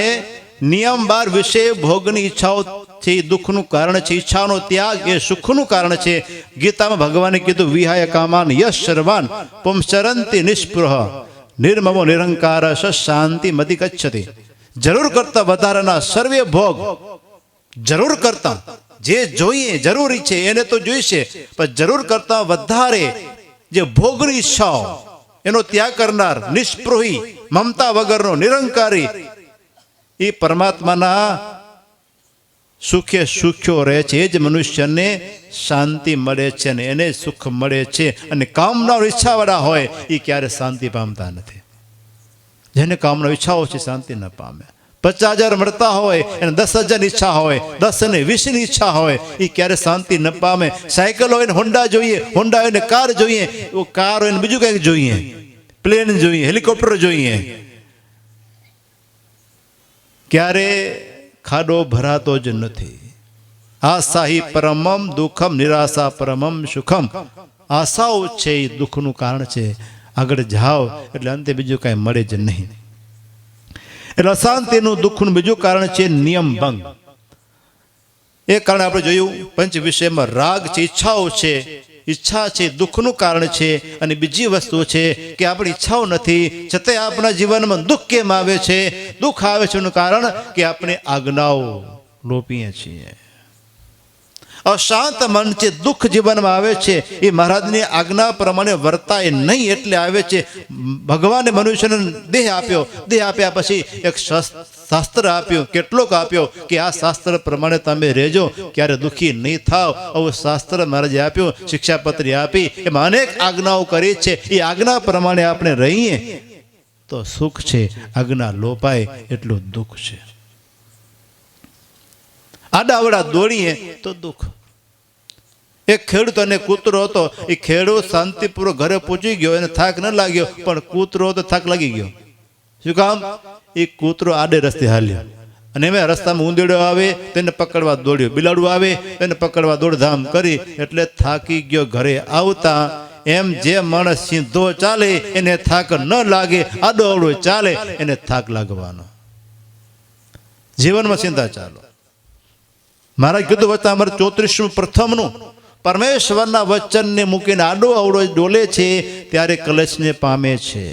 નિયમ 12 વિશે ભોગની ઈચ્છાઓ છે દુઃખનું કારણ છે, ઈચ્છાનો ત્યાગ એ સુખનું કારણ છે. ગીતામાં ભગવાને કીધું વિહાય કામાન યશ સર્વાન પુંસરંતિ નિષ્પૃહ નિર્મમો નિરંકાર શાંતિ મતિ ગચ્છતિ. જરૂર કરતા વધારાના સર્વે ભોગ, જરૂર કરતા જે જોઈએ જરૂરી છે એને તો જોઈશે, પણ જરૂર કરતા વધારે જે ભોગની ઈચ્છાઓ એનો ત્યાગ કરનાર, નિષ્પૃહી, મમતા વગરનો, નિરંકારી, એ પરમાત્માના સુખે સુખ્યો રહે છે. એ જ મનુષ્યને શાંતિ મળે છે અને એને સુખ મળે છે. અને કામના ઈચ્છાવાળા હોય એ ક્યારે શાંતિ પામતા નથી. જેને કામના ઈચ્છાઓ છે શાંતિ ન પામે. 50,000 મળતા હોય એને 10,000 ઈચ્છા હોય, 10 અને 20 ની ઈચ્છા હોય, એ ક્યારે શાંતિ ન પામે. સાયકલ હોય ને હોન્ડા જોઈએ, હોન્ડા હોય ને કાર જોઈએ, કાર હોય ને બીજું કંઈક જોઈએ, પ્લેન જોઈએ, હેલિકોપ્ટર જોઈએ, ક્યારે ખાડો ભરાતો જ નથી. આશા હિ પરમમ દુઃખમ નિરાશા પરમમ સુખમ. આશાઓ છે એ દુઃખનું કારણ છે. આગળ જાઓ એટલે અંતે બીજું કાંઈ મળે જ નહીં. એટલે અશાંતિનું દુઃખનું બીજું કારણ છે નિયમ ભંગ. એ કારણે આપણે જોયું પંચ વિષયમાં રાગ છે, ઈચ્છાઓ છે. ઈચ્છા છે દુઃખનું કારણ છે. અને બીજી વસ્તુ છે કે આપણી ઈચ્છાઓ નથી છતાંય આપણા જીવનમાં દુઃખ કેમ આવે છે? દુઃખ આવે છે એનું કારણ કે આપણે આજ્ઞાઓ લોપીએ છીએ. અશાંત મન છે, દુઃખ જીવનમાં આવે છે એ મહારાજની આજ્ઞા પ્રમાણે વર્તાય નહીં એટલે આવે છે. ભગવાને મનુષ્યને દેહ આપ્યો, દેહ આપ્યા પછી એક શાસ્ત્ર આપ્યું. કેટલોક આપ્યો કે આ શાસ્ત્ર પ્રમાણે તમે રહેજો, ક્યારે દુઃખી નહીં થાવ. આવું શાસ્ત્ર મહારાજે આપ્યું, શિક્ષાપત્રી આપી, એમાં અનેક આજ્ઞાઓ કરી છે. એ આજ્ઞા પ્રમાણે આપણે રહીએ તો સુખ છે, આજ્ઞા લોપાય એટલું દુઃખ છે. આડાવડા દોડીએ તો દુઃખ. એક ખેડૂત અને કૂતરો હતો. એ ખેડૂત શાંતિપૂર્વક ઘરે પહોંચી ગયો, એને થાક ન લાગ્યો, પણ કૂતરો તો થાક લાગી ગયો. શું કામ? એ કૂતરો આડે રસ્તે હાલ્યો અને એમાં રસ્તામાં ઊંદેડો આવે તેને પકડવા દોડ્યો, બિલાડું આવે તેને પકડવા દોડધામ કરી એટલે થાકી ગયો. ઘરે આવતા એમ જે માણસ સીધો ચાલે એને થાક ન લાગે, આડો અવળો ચાલે એને થાક લાગવાનો. જીવનમાં સીધા ચાલો. મહારાજ કીધું વચન અમારે 34મું પ્રથમનું પરમેશ્વરના વચનને મૂકીને આડો અવળો ડોલે છે ત્યારે કલેશને પામે છે.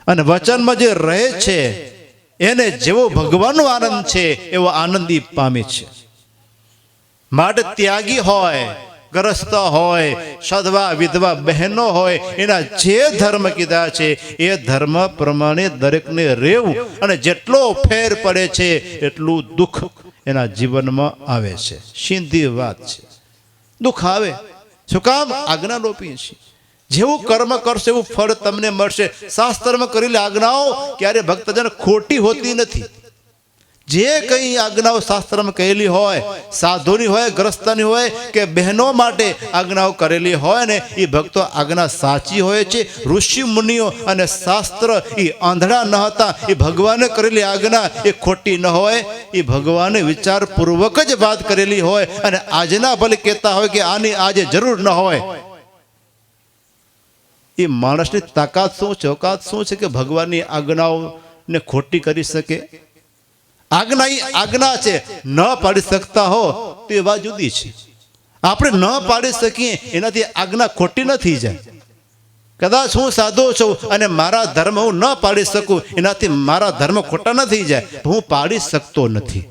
અને વચનમાં જે રહે છે એને જેવો ભગવાનનો આનંદ છે એવો આનંદી પામે છે. માટે ત્યાગી હોય, ગ્રસ્ત હોય, સધવા વિધવા બહેનો હોય, એના જે ધર્મ કીધા છે એ ધર્મ પ્રમાણે દરેકને રહેવું. અને જેટલો ફેર પડે છે એટલું દુઃખ એના જીવનમાં આવે છે. સીધી વાત છે, દુઃખ આવે. શું કામ? આજ્ઞા લોપીએ છીએ. જેવું કર્મ કરશે એવું ફળ તમને મળશે. શાસ્ત્રમાં કરેલી આજ્ઞાઓ ક્યારે ભક્તજન ખોટી હોતી નથી. જે કંઈ આજ્ઞાઓ શાસ્ત્રમાં કહેલી હોય, સાધુની હોય, ગ્રસ્તની હોય કે બહેનો માટે આજ્ઞાઓ કરેલી હોય ને, એ ભક્તો આજ્ઞા સાચી હોય છે. ઋષિ મુનિઓ અને શાસ્ત્ર એ આંધળા ન હતા. એ ભગવાને કરેલી આજ્ઞા એ ખોટી ન હોય. એ ભગવાને વિચારપૂર્વક જ વાત કરેલી હોય. અને આજના ભલે કહેતા હોય કે આની આજે જરૂર ન હોય. એ માણસની તાકાત શું છે, ઓકાત શું છે કે ભગવાનની આજ્ઞાઓને ખોટી કરી શકે? આજ્ઞા એ આજ્ઞા છે. ન પાડી શકતા હો તો એ વાત જુદી છે. આપણે ન પાડી શકીએ એનાથી આજ્ઞા ખોટી ન થઈ જાય. કદાચ હું સાધુ છું અને મારા ધર્મ હું ન પાડી શકું એનાથી મારા ધર્મ ખોટા ન થઈ જાય. હું પાડી શકતો નથી.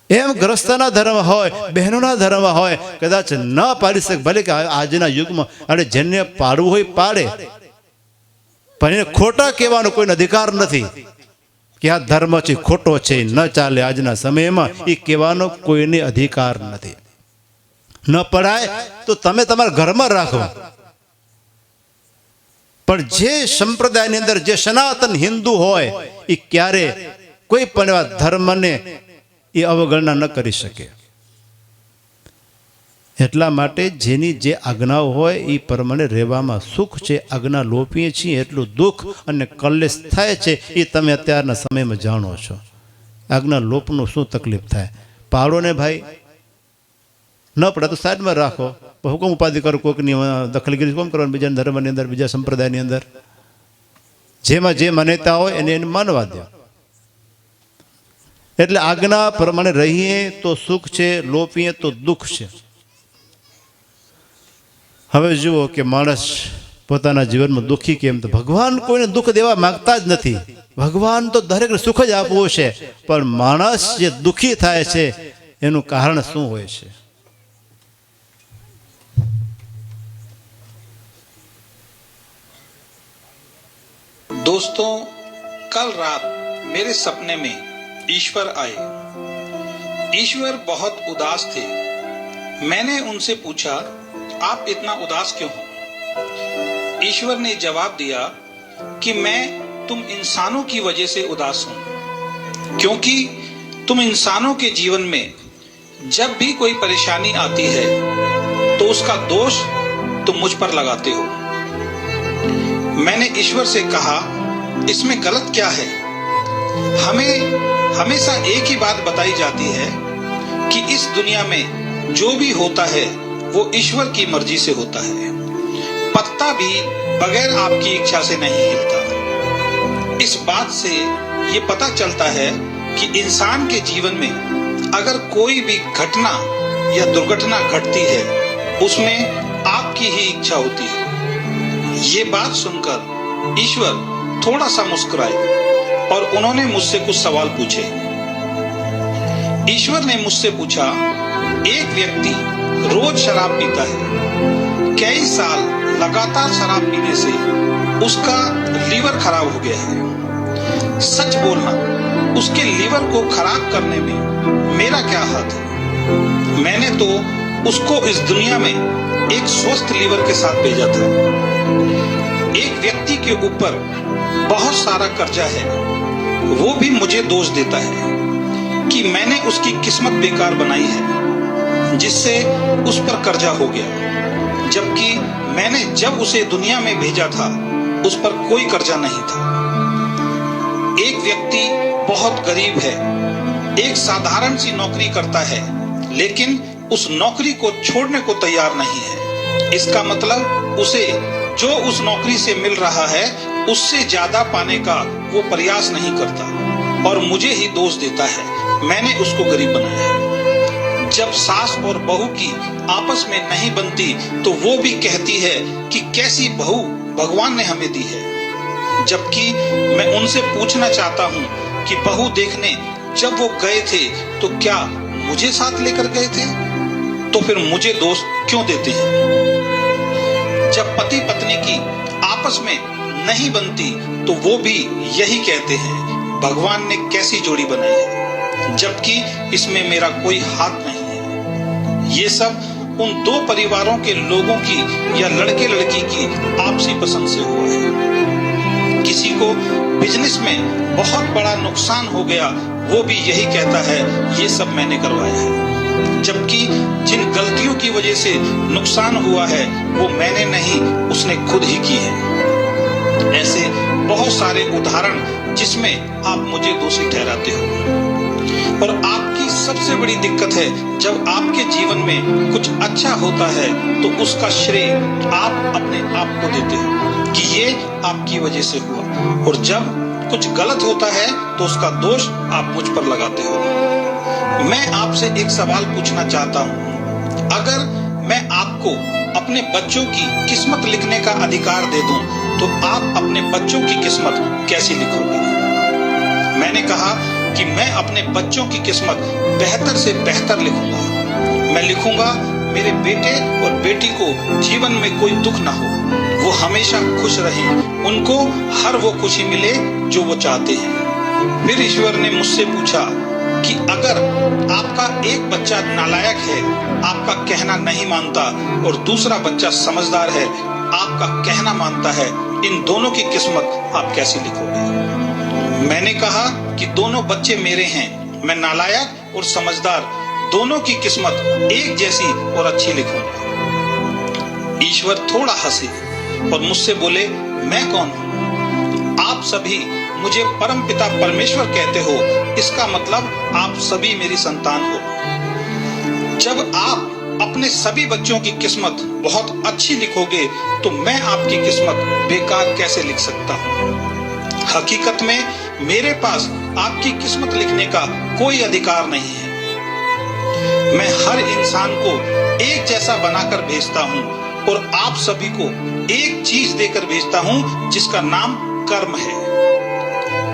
એમ ગ્રસ્તના ધર્મ હોય, બહેનોના ધર્મ હોય, કદાચ ન પાડી શકે. ભલે કે આજના યુગમાં અને જેને પાડવું હોય પાડે, પણ એને ખોટા કહેવાનો કોઈનો અધિકાર નથી કે આ ધર્મ છે ખોટો છે, ન ચાલે. આજના સમયમાં એ કહેવાનો કોઈને અધિકાર નથી. ન પડાય તો તમે તમારા ઘરમાં રાખો. પણ જે સંપ્રદાયની અંદર જે સનાતન હિન્દુ હોય એ ક્યારે કોઈ પણ એવા ધર્મને એ અવગણના ન કરી શકે. એટલા માટે જેની જે આજ્ઞાઓ હોય એ પ્રમાણે રહેવામાં સુખ છે. આજ્ઞા લોપીએ છીએ એટલું દુઃખ અને કલેશ થાય છે એ તમે અત્યારના સમયમાં જાણો છો. આજ્ઞા લોપનું શું તકલીફ થાય? પાડો ને ભાઈ, ન પડે તો સાઈડમાં રાખો. હુકમ ઉપાધિ કરો, કોઈકની દખલગીરી કોમ કરવાની બીજા ધર્મની અંદર, બીજા સંપ્રદાયની અંદર. જેમાં જે માન્યતા હોય એને માનવા દો. એટલે આજ્ઞા પ્રમાણે રહીએ તો સુખ છે, લોપીએ તો દુઃખ છે. હવે જુઓ કે માણસ પોતાના જીવનમાં દુઃખી કેમ? તો ભગવાન કોઈને દુઃખ દેવા માંગતા જ નથી. ભગવાન તો દરેકને સુખ જ આપવું છે. પણ માણસ જે દુઃખી થાય છે એનું કારણ શું હોય છે? दोस्तों, कल रात मेरे सपने में ईश्वर आए. ईश्वर बहुत उदास थे. मैंने उनसे पूछा, आप इतना उदास क्यों हो? ईश्वर ने जवाब दिया कि मैं तुम इंसानों की वजह से उदास हूं, क्योंकि तुम इंसानों के जीवन में जब भी कोई परेशानी आती है तो उसका दोष तुम मुझ पर लगाते हो. मैंने ईश्वर से कहा, इसमें गलत क्या है? हमें हमेशा एक ही बात बताई जाती है कि इस दुनिया में जो भी होता है वो ईश्वर की मर्जी से होता है. पत्ता भी बगैर आपकी इच्छा से नहीं हिलता। इस बात से ये पता चलता है कि इंसान के जीवन में अगर कोई भी घटना या दुर्घटना घटती है उसमें आपकी ही इच्छा होती है। ये बात सुनकर ईश्वर थोड़ा सा मुस्कुराए और उन्होंने मुझसे कुछ सवाल पूछे। ईश्वर ने मुझसे पूछा, एक व्यक्ति रोज शराब पीता है, कई साल लगातार शराब पीने से उसका लीवर खराब हो गया है। सच बोलना, उसके लीवर को खराब करने में मेरा क्या हाथ है? मैंने तो उसको इस दुनिया में एक स्वस्थ लीवर के साथ भेजा था। एक व्यक्ति के ऊपर बहुत सारा कर्जा है, वो भी मुझे दोष देता है कि मैंने उसकी किस्मत बेकार बनाई है जिससे उस पर कर्जा हो गया, जबकि मैंने जब उसे दुनिया में भेजा था उस पर कोई कर्जा नहीं था। एक व्यक्ति बहुत गरीब है, एक साधारण सी नौकरी करता है, लेकिन उस नौकरी को छोड़ने को तैयार नहीं है। इसका मतलब उसे जो उस नौकरी से मिल रहा है उससे ज्यादा पाने का वो प्रयास नहीं करता और मुझे ही दोष देता है, मैंने उसको गरीब बनाया है। जब सास और बहू की आपस में नहीं बनती तो वो भी कहती है कि कैसी बहू भगवान ने हमें दी है, जबकि मैं उनसे पूछना चाहता हूँ कि बहू देखने जब वो गए थे तो क्या मुझे साथ लेकर गए थे? तो फिर मुझे दोष क्यों देते हैं? जब पति पत्नी की आपस में नहीं बनती तो वो भी यही कहते हैं, भगवान ने कैसी जोड़ी बनाई है, जबकि इसमें मेरा कोई हाथ नहीं है। ये सब उन दो परिवारों के लोगों की या लड़के लड़की की आपसी पसंद से हुआ है। किसी को बिजनेस में बहुत बड़ा नुकसान हो गया, वो भी यही कहता है ये सब मैंने करवाया है, जबकि जिन गलतियों की वजह से नुकसान हुआ है वो मैंने नहीं, उसने खुद ही की है। ऐसे बहुत सारे उदाहरण जिसमें आप मुझे दोषी ठहराते हो। और आपकी सबसे बड़ी दिक्कत है जब आपके जीवन में कुछ अच्छा होता है तो उसका श्रेय आप अपने आप को देते हो कि ये आपकी वजह से हुआ, और जब कुछ गलत होता है तो उसका दोष आप मुझ पर लगाते हो। मैं आपसे एक सवाल पूछना चाहता हूँ, अगर मैं आपको अपने बच्चों की किस्मत लिखने का अधिकार दे दूं तो आप अपने बच्चों की किस्मत कैसी लिखोगे? मैंने कहा कि मैं अपने बच्चों की किस्मत बेहतर से बेहतर लिखूंगा। मैं लिखूंगा मेरे बेटे और बेटी को जीवन में कोई दुख ना हो, वो हमेशा खुश रहे, उनको हर वो खुशी मिले जो वो चाहते हैं। फिर ईश्वर ने मुझसे पूछा कि अगर आपका एक बच्चा नालायक है, आपका कहना नहीं मानता, और दूसरा बच्चा समझदार है, आपका कहना मानता है, इन दोनों की किस्मत आप कैसी लिखोगे? मैंने कहा कि दोनों बच्चे मेरे हैं, मैं नालायक और समझदार दोनों की किस्मत एक जैसी और अच्छी लिखूंगा। ईश्वर थोड़ा हंसे और मुझसे बोले, मैं कौन हूं? आप सभी मुझे परमपिता परमेश्वर कहते हो, इसका मतलब आप सभी मेरी संतान हो। जब आप अपने सभी बच्चों की किस्मत बहुत अच्छी लिखोगे तो मैं आपकी किस्मत बेकार कैसे लिख सकता हूँ? हकीकत में मेरे पास आपकी किस्मत लिखने का कोई अधिकार नहीं है। मैं हर इंसान को एक जैसा बनाकर भेजता हूँ और आप सभी को एक चीज देकर भेजता हूँ जिसका नाम कर्म है।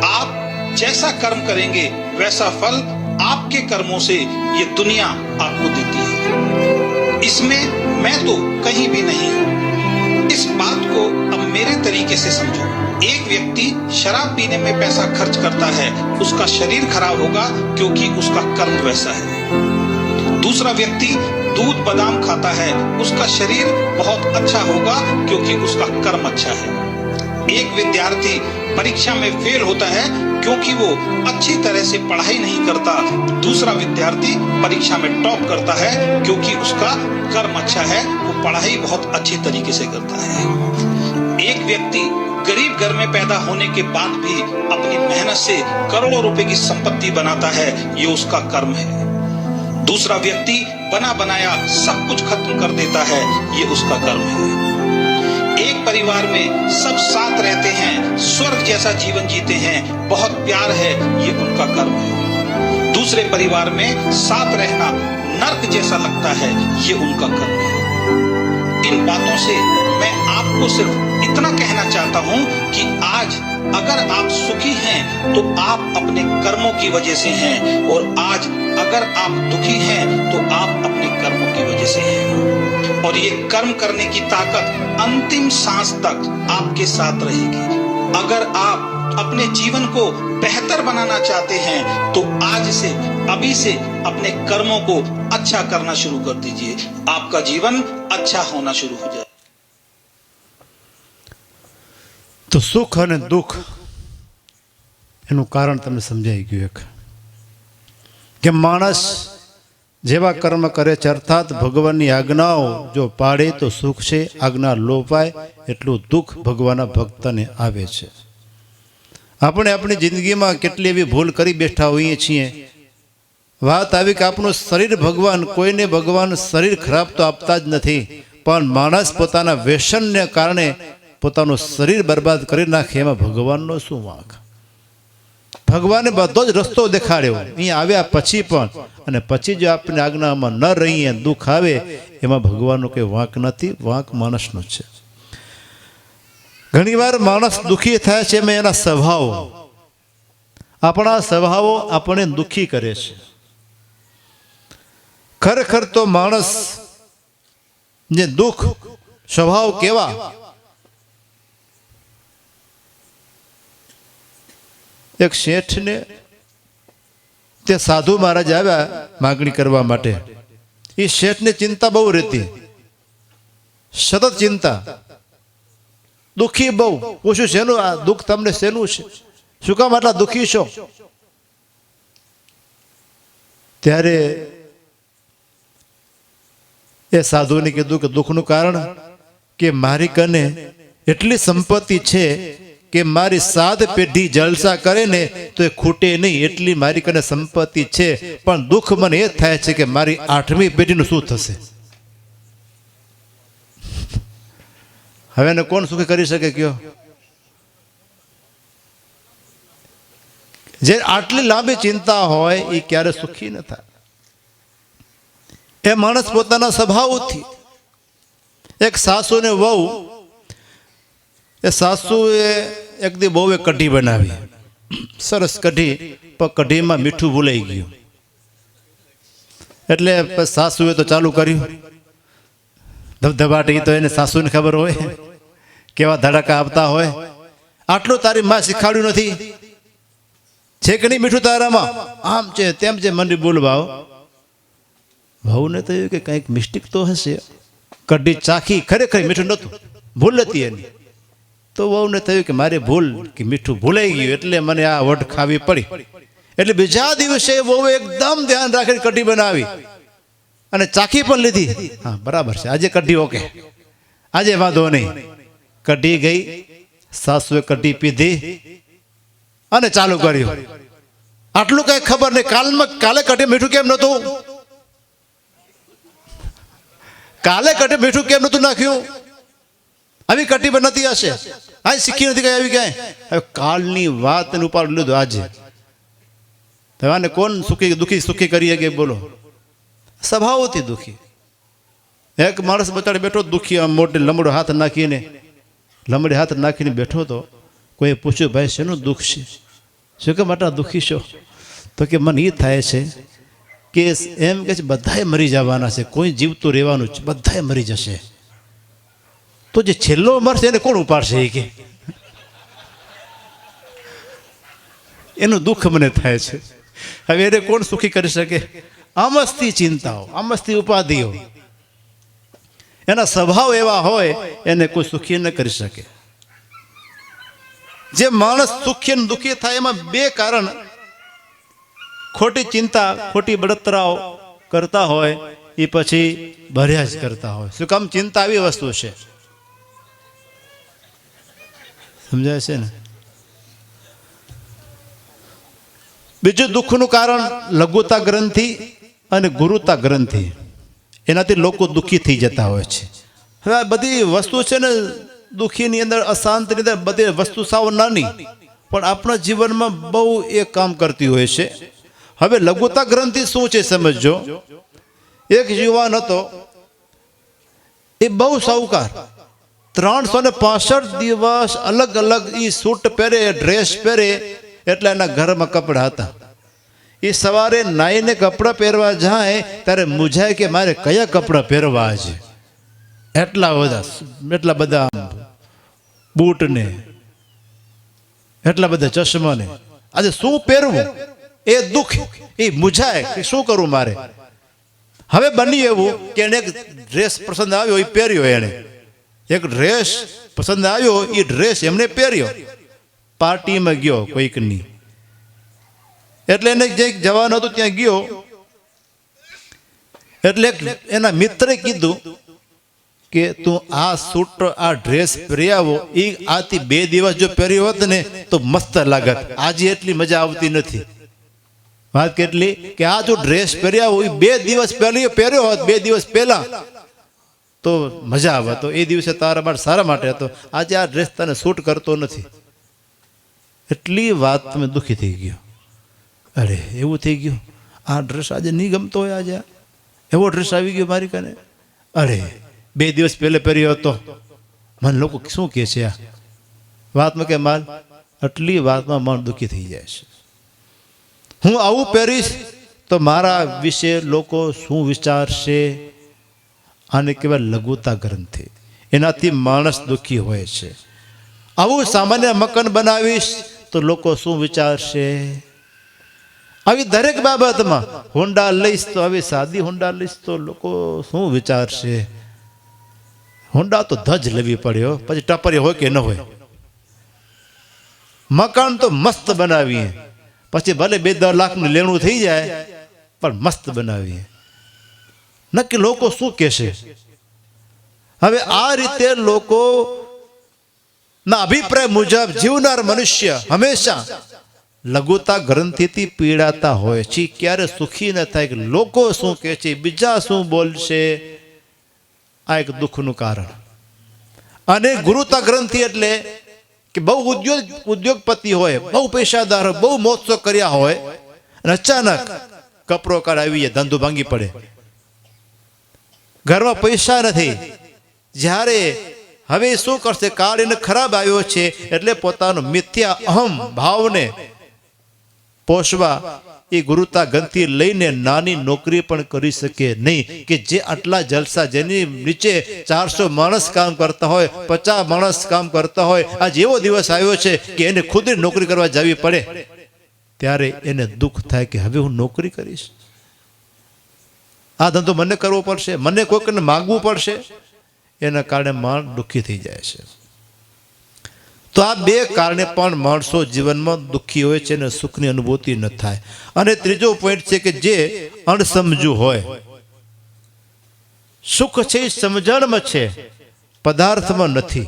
आप जैसा कर्म करेंगे वैसा फल आपके कर्मों से ये दुनिया आपको देती है। इसमें मैं तो कहीं भी नहीं हूँ। इस बात को अब मेरे तरीके से समझो। एक व्यक्ति शराब पीने में पैसा खर्च करता है, उसका शरीर खराब होगा क्योंकि उसका कर्म वैसा है। दूसरा व्यक्ति दूध बादाम खाता है, उसका शरीर बहुत अच्छा होगा क्योंकि उसका कर्म अच्छा है। एक विद्यार्थी परीक्षा में फेल होता है क्योंकि वो अच्छी तरह से पढ़ाई नहीं करता। दूसरा विद्यार्थी परीक्षा में टॉप करता है क्योंकि उसका कर्म अच्छा है, वो पढ़ाई बहुत अच्छी तरीके से करता है। एक व्यक्ति गरीब घर में पैदा होने के बाद भी अपनी मेहनत से करोड़ों रुपए की संपत्ति बनाता है, ये उसका कर्म है। दूसरा व्यक्ति बना बनाया सब कुछ खत्म कर देता है, ये उसका कर्म है। एक परिवार में सब साथ रहते हैं, स्वर्ग जैसा जीवन जीते हैं, बहुत प्यार है, ये उनका कर्म है। दूसरे परिवार में साथ रहना नर्क जैसा लगता है, ये उनका कर्म है। इन बातों से मैं आपको सिर्फ इतना कहना चाहता हूं कि आज अगर आप सुखी हैं तो आप अपने कर्मों की वजह से हैं, और आज अगर आप दुखी हैं तो आप अपने कर्मों की वजह से हैं। और ये कर्म करने की ताकत अंतिम सांस तक आपके साथ रहेगी। अगर आप अपने जीवन को बेहतर बनाना चाहते हैं तो आज से, अभी से अपने कर्मों को अच्छा करना शुरू कर दीजिए। आपका जीवन अच्छा होना शुरू हो जाए। તો સુખ અને દુઃખ એનું કારણ તમને સમજાઈ ગયું એક કે માણસ જેવા કર્મ કરે છે, અર્થાત ભગવાનની આજ્ઞાઓ જો પાડે તો સુખ છે, આજ્ઞા લોપાય એટલું દુઃખ ભગવાનના ભક્તને આવે છે। આપણે આપણી જિંદગીમાં કેટલી એવી ભૂલ કરી બેઠા હોઈએ છીએ। વાત આવી કે આપણું શરીર ભગવાન, કોઈને ભગવાન શરીર ખરાબ તો આપતા જ નથી, પણ માણસ પોતાના વ્યસનને કારણે પોતાનું શરીર બરબાદ કરી નાખે, એમાં ભગવાનનો શું વાંક? ભગવાને બધો જ રસ્તો દેખાડ્યો અહીંયા આવ્યા પછી પણ, અને પછી જો આપણે આજ્ઞામાં ન રહીએ, દુઃખ આવે, એમાં ભગવાનનો કોઈ વાંક નથી, વાંક માણસનો છે। ઘણીવાર માણસ દુઃખી થાય છે એમાં એના સ્વભાવો, આપણા સ્વભાવો આપણને દુઃખી કરે છે। ખરેખર તો માણસ જે દુઃખ સ્વભાવ કેવા, એક શેઠને તે સાધુ મહારાજ આવ્યા માગણી કરવા માટે। એ શેઠને ચિંતા બહુ રહેતી, સતત ચિંતા, દુઃખી બહુ। પૂછ્યું શેનું આ દુઃખ તમને, શેનું છે, શું કામ આટલા દુઃખી છો? ત્યારે એ સાધુને કીધું કે દુઃખનું કારણ કે મારી કને એટલી સંપત્તિ છે કે મારી 7 પેઢી જલસા કરે ને તો એ ખૂટે નહીં, એટલી મારી કને સંપત્તિ છે, પણ દુઃખ મને એ થાય છે કે મારી 8મી પેઢીનું શું થશે? હવે એને કોણ સુખી કરી શકે કયો? જે આટલી લાંબી ચિંતા હોય એ ક્યારે સુખી ન થાય। એ માણસ પોતાના સ્વભાવથી, એક સાસુ ને વહુ, એ સાસુએ એક દી બહુએ કઢી બનાવી, સરસ કઢી, પણ કઢીમાં મીઠું ભૂલાઈ ગયું, એટલે સાસુએ તો ચાલુ કર્યું ધબધબાટી। તો એને સાસુને ખબર હોય કેવા ધડાકા આપતા હોય, આટલું તારી માં શીખવાડ્યું નથી, છે કે નહીં મીઠું તારામાં, આમ છે તેમ છે, મંડી બોલવા। વહુને થયું કે કંઈક મિસ્ટેક તો હશે, કઢી ચાખી, ખરેખર મીઠું નહોતું, ભૂલ હતી એની। તો વહુને થયું કે મારે ભૂલ, કે મીઠું ભૂલાઈ ગયું, એટલે મને આ વટ ખાવી પડી। એટલે બીજા દિવસે વહુ એકદમ ધ્યાન રાખીને કઢી બનાવી અને ચાખી પણ લીધી, હા બરાબર છે, આજે કઢી ઓકે, આજે વાંધો નહીં। કઢી ગઈ, સાસુએ કઢી પીધી અને ચાલુ કર્યું। આટલું કઈ ખબર નહીં, કાલે કઢી મીઠું કેમ નહોતું, કાલે કઢી મીઠું કેમ નહોતું નાખ્યું? આવી કઢી પણ નથી હશે, આ શીખી નથી કઈ આવી ક્યાંય। હવે કાલની વાત ઉપાડ લીધો આજે, આને કોણ સુખી દુઃખી સુખી કરીએ કે બોલો? સ્વભાવથી દુઃખી। એક માણસ બચાડે બેઠો દુઃખી, આમ મોટે લમડો હાથ નાખીને, લમડે હાથ નાખીને બેઠો તો કોઈ પૂછ્યું ભાઈ શેનું દુઃખ છે, શું કે આટલા દુઃખી છો? તો કે મને એ થાય છે કે એમ કે છે બધાએ મરી જવાના છે, કોઈ જીવતું રહેવાનું છે, બધાએ મરી જશે, તો જે છેલ્લો મરશે એને કોણ ઉપાડશે? એ કે એનું દુઃખ મને થાય છે। હવે એને કોણ સુખી કરી શકે? આમસ્તી ચિંતાઓ, આમસ્તી ઉપાધિઓ, એના સ્વભાવ એવા હોય એને કોઈ સુખી ન કરી શકે। જે માણસ સુખી અને દુઃખી થાય એમાં 2 કારણ, ખોટી ચિંતા, ખોટી બળતરાઓ કરતા હોય, એ પછી ભર્યા જ કરતા હોય। શું કામ? ચિંતા આવી વસ્તુ છે, સમજાય છે ને? બીજું દુઃખનું કારણ લઘુતા ગ્રંથિ અને ગુરુતા ગ્રંથિ, એનાથી લોકો દુઃખી થઈ જતા હોય છે। હવે આ બધી વસ્તુ છે ને દુઃખીની અંદર, અશાંતિની અંદર બધી વસ્તુ સાવ નાની પણ આપણા જીવનમાં બહુ એ કામ કરતી હોય છે. હવે લઘુતા ગ્રંથિ શું છે સમજજો. એક યુવાન હતો, એ બહુ સાહુકાર, 365 દિવસ અલગ અલગ એ સૂટ પહેરે, ડ્રેસ પહેરે, એટલે એના ઘરમાં કપડાં હતા. એ સવારે નાઈને કપડાં પહેરવા જાય ત્યારે મૂંઝાય કે મારે કયા કપડાં પહેરવા છે. એટલા બધા બૂટ ને એટલા બધા ચશ્મા ને, આજે શું પહેરવું એ દુઃખ, એ મૂંઝાય કે શું કરવું મારે. હવે બની એવું કે એને એક ડ્રેસ પસંદ આવ્યો, એ પહેર્યો. એને એક ડ્રેસ પસંદ આવ્યો, એ ડ્રેસ એમને પહેર્યો. પાર્ટીમાં ગયો કોઈકની, એટલે એને જે જવાનું હતું ત્યાં ગયો. એટલે એના મિત્રે કીધું કે તું આ સૂટ, આ ડ્રેસ પહેરી આવો. એ આથી 2 દિવસ જો પહેર્યો હોત ને તો મસ્ત લાગત. આજે એટલી મજા આવતી નથી. વાત કેટલી કે આ જો ડ્રેસ પહેરી આવો, એ 2 દિવસ પહેર્યો હોત 2 દિવસ પહેલા તો મજા આવે. તો એ દિવસે તારા માટે સારા માટે હતો. આજે આ ડ્રેસ તને સૂટ કરતો નથી. એટલી વાત તમે દુઃખી થઈ ગયો. અરે એવું થઈ ગયું, આ ડ્રેસ આજે નહીં ગમતો હોય. આજે એવો ડ્રેસ આવી ગયો મારી કને. અરે 2 દિવસ પહેલે પહેર્યો હતો, મને લોકો શું કહે છે. આ વાતમાં કે માલ, આટલી વાતમાં મન દુઃખી થઈ જાય છે. હું આવું પહેરીશ તો મારા વિશે લોકો શું વિચારશે. આને કહેવાય લઘુતા ગ્રંથિ. એનાથી માણસ દુઃખી હોય છે. આવું સામાન્ય મકાન બનાવીશ તો લોકો શું વિચારશે. આવી દરેક બાબતમાં હોન્ડા લઈશ તો, આવી સાદી હોન્ડા લઈશ તો લોકો શું વિચારશે. હોન્ડા તો ધજ લેવી પડ્યો, પછી ટપરી હોય કે ન હોય. મકાન તો મસ્ત બનાવીએ, પછી ભલે 2-10 લાખનું લેણું થઈ જાય પણ મસ્ત બનાવીએ. નક્કી લોકો શું કહેશે. હવે આ રીતે લોકો ના અભિપ્રાય મુજબ જીવનાર મનુષ્ય હંમેશા લઘુતા ગ્રંથિથી પીડાતા હોય છે. ક્યારે સુખી ન થાય કે લોકો શું કહે છે, બીજા શું બોલશે. આ એક દુઃખનું કારણ. અને ગુરુતા ગ્રંથિ એટલે કે બહુ ઉદ્યોગપતિ હોય, બહુ પૈસાદાર હોય, બહુ મોજશોખ કર્યા હોય, અને અચાનક કપરો કાળ આવી જાય, ધંધો ભાંગી પડે, ઘરમાં પૈસા નથી. જ્યારે હવે શું કરશે, કાળ એને ખરાબ આવ્યો છે એટલે પોતાનો મિથ્યા અહમ ભાવને પોષવા એ ગુરુતા ગ્રંથિ લઈને નાની નોકરી પણ કરી શકે નહીં. કે જે આટલા જલસા, જેની નીચે 400 માણસ કામ કરતા હોય, 50 માણસ કામ કરતા હોય, આજ એવો દિવસ આવ્યો છે કે એને ખુદ નોકરી કરવા જવી પડે. ત્યારે એને દુઃખ થાય કે હવે હું નોકરી કરીશ, આ ધંધો મને કરવો પડશે, મને કોઈકને માગવું પડશે. એના કારણે માણસ દુઃખી થઈ જાય છે. તો આ 2 કારણે પણ માણસો જીવનમાં દુઃખી હોય છે અને સુખની અનુભૂતિ ન થાય. અને ત્રીજો પોઈન્ટ છે કે જે અણસમજુ હોય. સુખ છે એ સમજણમાં છે, પદાર્થમાં નથી.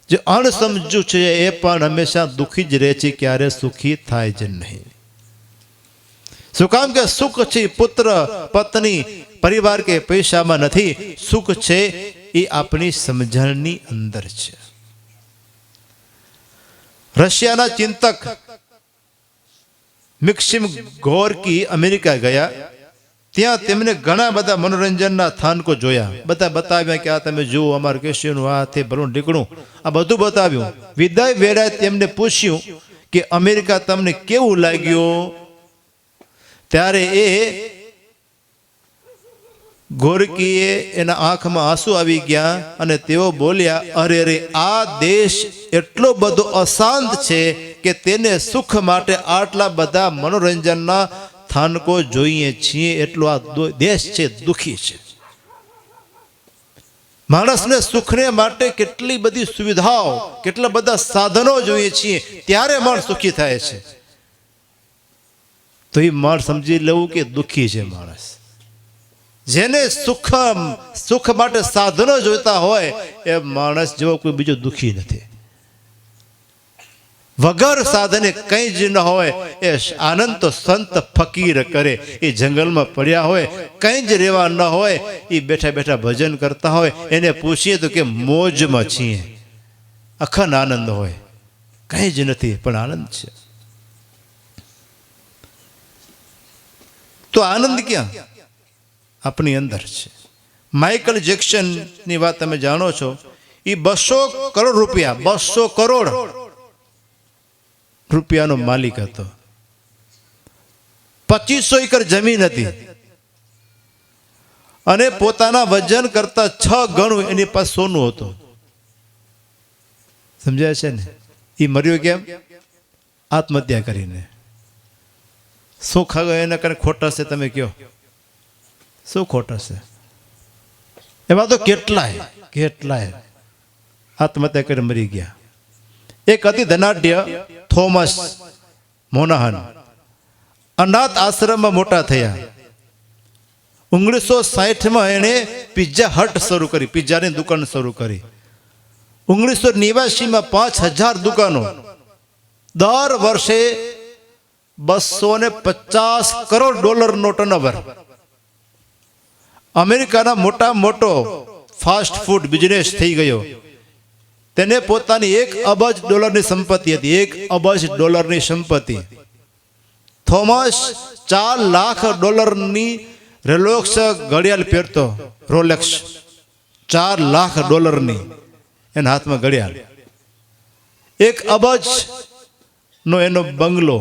જે અણસમજુ છે એ પણ હંમેશા દુઃખી જ રહે છે, ક્યારે સુખી થાય જ નહીં. શું કામ કે સુખ છે પુત્ર, પત્ની, પરિવાર કે પૈસામાં નથી. સુખ છે એ આપણી સમજણની અંદર છે. રશિયાના ચિંતક મિક્સિમ ગોર્કી અમેરિકા ગયા. ત્યાં તેમને ઘણા બધા મનોરંજનના સ્થાનકો જોયા. બધા બતાવ્યા કે આ તમે જુઓ, અમારું કેશિયનું આ તે ભલું ઢીકણું, આ બધું બતાવ્યું. વિદાય વેળાએ તેમને પૂછ્યું કે અમેરિકા તમને કેવું લાગ્યું. ત્યારે એ ગોરકીએ એના આંખમાં આંસુ આવી ગયા અને તેઓ બોલ્યા, અરે રે, આ દેશ એટલો બધો અશાંત છે કે તેને સુખ માટે આટલા બધા મનોરંજનના સ્થાનકો જોઈએ છીએ. એટલો આ દેશ છે દુઃખી છે. માણસને સુખને માટે કેટલી બધી સુવિધાઓ, કેટલા બધા સાધનો જોઈએ છીએ, ત્યારે માણસ સુખી થાય છે. તો એ માણસ સમજી લેવું કે દુઃખી છે માણસ. જેને સુખ માટે સાધનો જોઈતા હોય એ માણસ જેવો કોઈ બીજો દુઃખી નથી. વગર સાધને કંઈ જ ન હોય એ આનંદ તો સંત ફકીર કરે. એ જંગલમાં પડ્યા હોય, કંઈ જ રહેવા ન હોય, એ બેઠા બેઠા ભજન કરતા હોય, એને પૂછીએ તો કે મોજમાં છીએ. અખંડ આનંદ હોય, કંઈ જ નથી પણ આનંદ છે. તો આનંદ ક્યાં? આપણી અંદર છે. માઇકલ જેક્સનની વાત તમે જાણો છો. એ 200 કરોડ રૂપિયા 200 કરોડ રૂપિયાનો માલિક હતો. 2500 એકર જમીન હતી અને પોતાના વજન કરતા 6 ગણું એની પાસે સોનું હતું. સમજાય છે ને? એ મર્યો કેમ? આત્મહત્યા કરીને. શું ખાગો એના કારણે ખોટા છે? તમે કહો શું ખોટા છે? એમાં તો કેટલાય આત્મહત્યા કરી મરી ગયા. એક અતિ ધનાઢ્ય થોમસ મોનાહન અનાથ આશ્રમમાં મોટા થયા. 1960માં એણે પિઝા હટ શરૂ કરી, પિઝાની દુકાન શરૂ કરી. 1989માં 5000 દુકાનો, દર વર્ષે $250 કરોડ ટર્નઓવર. અમેરિકાના મોટો ફાસ્ટ ફૂડ બિઝનેસ થઈ ગયો. તેને પોતાની $1 અબજની સંપત્તિ હતી. $1 અબજની સંપત્તિ. થોમસ $4 લાખ રોલેક્સ ઘડિયાળ પહેરતો. રોલેક્સ $4 લાખ એના હાથમાં ઘડિયાળ. $1 અબજ નો એનો બંગલો,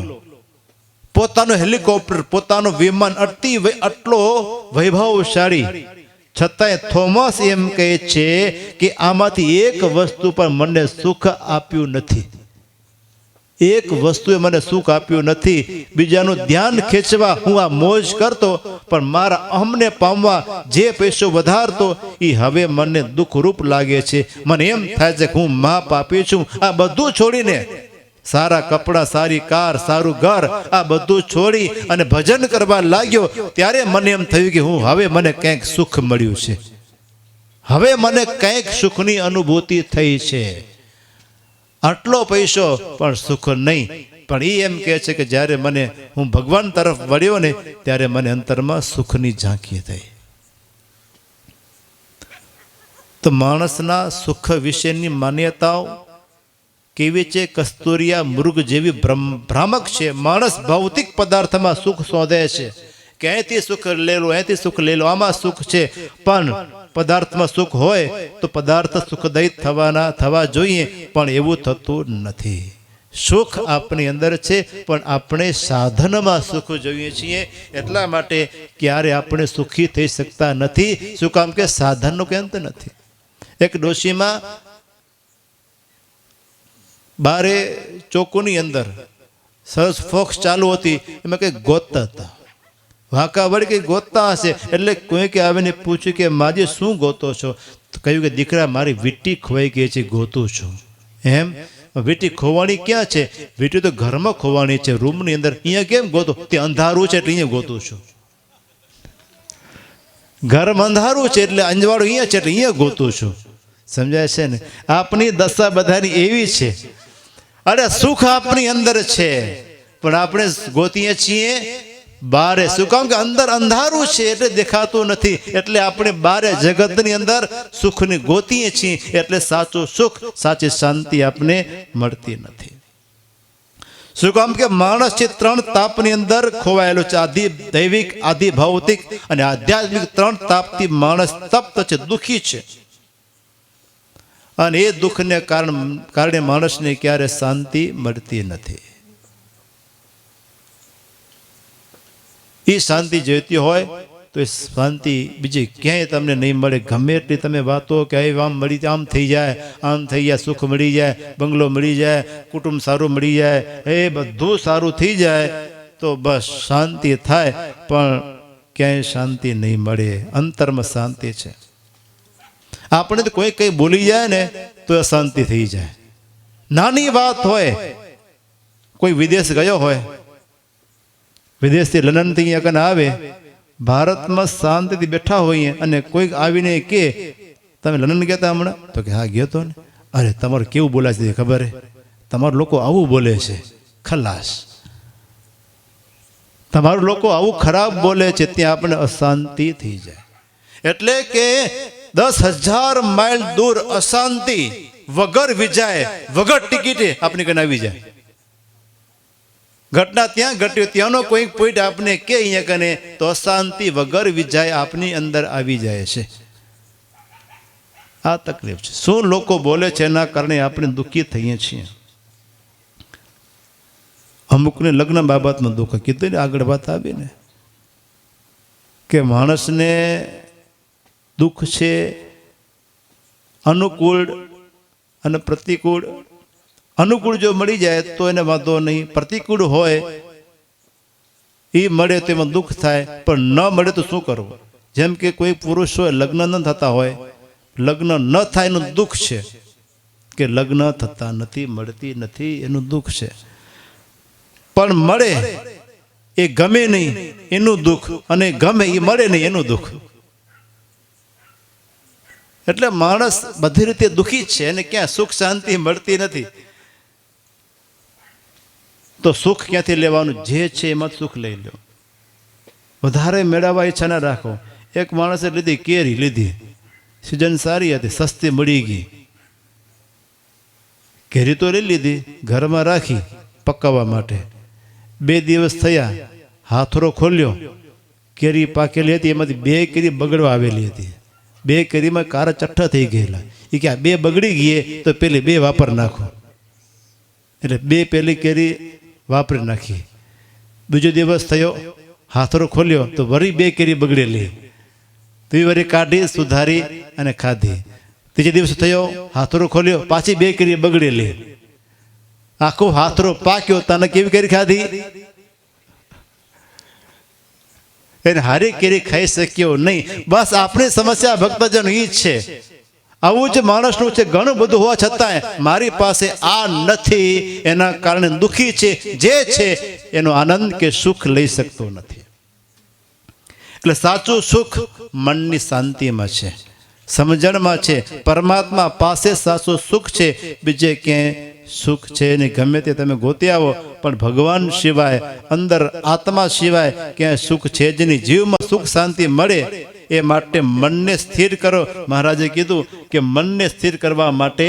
પોતાનો હેલિકોપ્ટર, પોતાનો વિમાન, આટલો વૈભવશાળી. છતાંય થોમસ એમ કહે છે કે આમાંથી એક વસ્તુ પર મને સુખ આપ્યું નથી. એક વસ્તુએ મને સુખ આપ્યું નથી. બીજાનું ધ્યાન ખેંચવા હું આ મોજ કરતો, પણ મારા અહમને પામવા જે પૈસો વધારતો એ હવે મને દુઃખરૂપ લાગે છે. મને એમ થાય છે કે હું મહાપાપી છું. આ બધું છોડીને, સારા કપડાં, સારી કાર, સારું ઘર, આ બધું છોડી અને ભજન કરવા લાગ્યો. ત્યારે મને એમ થયું કે હવે મને કંઈક સુખ મળ્યું છે. હવે મને કંઈક સુખની અનુભૂતિ થઈ છે. આટલો પૈસો પણ સુખ નહીં. પણ એ એમ કહે છે કે જ્યારે હું ભગવાન તરફ વળ્યો ને ત્યારે મને અંતરમાં સુખની ઝાંખી થઈ. તો માણસના સુખ વિશેની માન્યતાઓ કેવી છે? કસ્તુરિયા મૃગ જેવી ભ્રામક છે. માણસ ભૌતિક પદાર્થમાં સુખ શોધે છે કે અહીંથી સુખ લઈ લો, અહીંથી સુખ લઈ લો, આમાં સુખ છે. પણ પદાર્થમાં સુખ હોય તો પદાર્થ સુખદાયી થવા જોઈએ, પણ એવું થતું નથી. સુખ આપણી અંદર છે, પણ આપણે સાધનમાં સુખ જોઈએ છીએ. એટલા માટે ક્યારે આપણે સુખી થઈ શકતા નથી. શું કામ કે સાધનનો કે અંત નથી. એક ડોશીમાં બારે ચોકોની અંદર સરસ ફોક્સ ચાલુ હતી. એમાં કંઈક ગોતતા હતા. વાંકા વળી કંઈક ગોતતા હશે એટલે કોઈકે આવીને પૂછ્યું કે માજી શું ગોતો છો? કહ્યું કે દીકરા મારી વીંટી ખોવાઈ ગઈ છે, ગોતું છું. એમ? વીંટી ખોવાની ક્યાં છે? વીંટી તો ઘરમાં ખોવાની છે, રૂમની અંદર. અહીંયા કેમ ગોતો? તે અંધારું છે એટલે અહીંયા ગોતું છું. ઘરમાં અંધારું છે એટલે અંજવાળું અહીંયા છે એટલે અહીંયા ગોતું છું. સમજાય છે ને? આપણી દશા બધાની એવી છે. અરે સુખ આપણી અંદર છે, પણ આપણે ગોતીએ છીએ બારે. શું કામ કે અંદર અંધારું છે એટલે દેખાતું નથી. એટલે આપણે બારે જગતની અંદર સુખની ગોતીએ છીએ, એટલે સાચું સુખ, સાચી શાંતિ આપને મળતી નથી. શું કામ કે માણસ છે 3 તાપની અંદર ખોવાયેલો છે. આદિ દૈવિક, આદિ ભૌતિક અને આધ્યાત્મિક 3 તાપથી માણસ તપ્ત છે, દુઃખી છે. અને એ દુઃખને કારણે માણસને ક્યારે શાંતિ મળતી નથી. એ શાંતિ જોઈતી હોય તો એ શાંતિ બીજી ક્યાંય તમને નહીં મળે. ગમે એટલી તમે વાતો કે આમ મળી, આમ થઈ જાય, આમ થઈ જાય, સુખ મળી જાય, બંગલો મળી જાય, કુટુંબ સારું મળી જાય, એ બધું સારું થઈ જાય તો બસ શાંતિ થાય, પણ ક્યાંય શાંતિ નહીં મળે. અંતરમાં શાંતિ છે. આપણે તો કોઈ કંઈ બોલી જાય ને તો અશાંતિ થઈ જાય. નાની વાત હોય, કોઈ વિદેશ ગયો હોય, વિદેશથી લંડનથી અહીંયા કને આવે, ભારતમાં શાંતિથી બેઠા હોઈએ અને કોઈક આવીને કે તમે લંડન ગયા હતા હમણાં? તો કે હા ગયો તો ને. અરે તમારું કેવું બોલાય છે ખબર હે? તમારા લોકો આવું બોલે છે, ખલાસ. તમારું લોકો આવું ખરાબ બોલે છે, ત્યાં આપણે અશાંતિ થઈ જાય. એટલે કે 10,000 માઇલ દૂર અશાંતિ વગર વિજાય, વગર ટિકિટે આપણે કને આવી જાય. ઘટના ત્યાં ઘટ્યો, ત્યાંનો કોઈ પોઈન્ટ આપણે કે અહીંયા કને તો અશાંતિ વગર વિજાય આપની અંદર આવી જાય છે. આ તકલીફ છે. શું લોકો બોલે છે એના કારણે આપણે દુઃખી થઈએ છીએ. અમુકને લગ્ન બાબતમાં દુઃખ કીધું ને, આગળ વાત આવી ને કે માણસને દુઃખ છે અનુકૂળ અને પ્રતિકૂળ. અનુકૂળ જો મળી જાય તો એને વાંધો નહીં, પ્રતિકૂળ હોય એ મળે તો એમાં દુઃખ થાય, પણ ન મળે તો શું કરવું. જેમ કે કોઈ પુરુષ હોય, લગ્ન ન થતા હોય, લગ્ન ન થાય એનું દુઃખ છે કે લગ્ન થતા નથી, મળતી નથી, એનું દુઃખ છે. પણ મળે એ ગમે નહીં એનું દુઃખ, અને ગમે એ મળે નહીં એનું દુઃખ. એટલે માણસ બધી રીતે દુઃખી જ છે, એને ક્યાં સુખ શાંતિ મળતી નથી. તો સુખ ક્યાંથી લેવાનું? જે છે એમાં સુખ લઈ લો. વધારે મેળવવા ઈચ્છા ના રાખો. એક માણસે લીધી કેરી, લીધી સિઝન સારી હતી, સસ્તી મળી ગઈ, કેરી તો લઈ લીધી, ઘરમાં રાખી પકાવવા માટે. 2 દિવસ થયા, હાથરો ખોલ્યો, કેરી પાકેલી હતી, એમાંથી 2 કેરી બગડવા આવેલી હતી. 2 કેરીમાં કારા ચઠ્ઠા થઈ ગયેલા. એ કે આ 2 બગડી ગઈ તો પેલી 2 વાપર નાખો. એટલે 2 પેલી કેરી વાપરી નાખી. બીજો દિવસ થયો, હાથરો ખોલ્યો તો વળી 2 કેરી બગડેલી, તો એ વળી કાઢી સુધારી અને ખાધી. ત્રીજો દિવસ થયો, હાથરો ખોલ્યો, પાછી 2 કેરી બગડેલી. આખો હાથરો પાક્યો, તને કેવી કેરી ખાધી? એને હારી કેરી ખાઈ શક્યો નહીં. બસ આપણી સમસ્યા ભક્તજન એ જ છે. આવું જ માણસનું છે. ઘણું બધું હોવા છતાંય મારી પાસે આ નથી, એના કારણે દુઃખી છે. જે છે એનો આનંદ કે સુખ લઈ શકતો નથી. એટલે સાચું સુખ મનની શાંતિમાં છે, સમજણમાં છે. પરમાત્મા પાસે સાચું સુખ છે, બીજે ક્યાંય સુખ છે નહીં. ગમે તે તમે ગોતી આવો, પણ ભગવાન સિવાય, અંદર આત્મા સિવાય ક્યાંય સુખ છે જ નહીં. જીવમાં સુખ શાંતિ મળે એ માટે મનને સ્થિર કરો. મહારાજે કીધું કે મનને સ્થિર કરવા માટે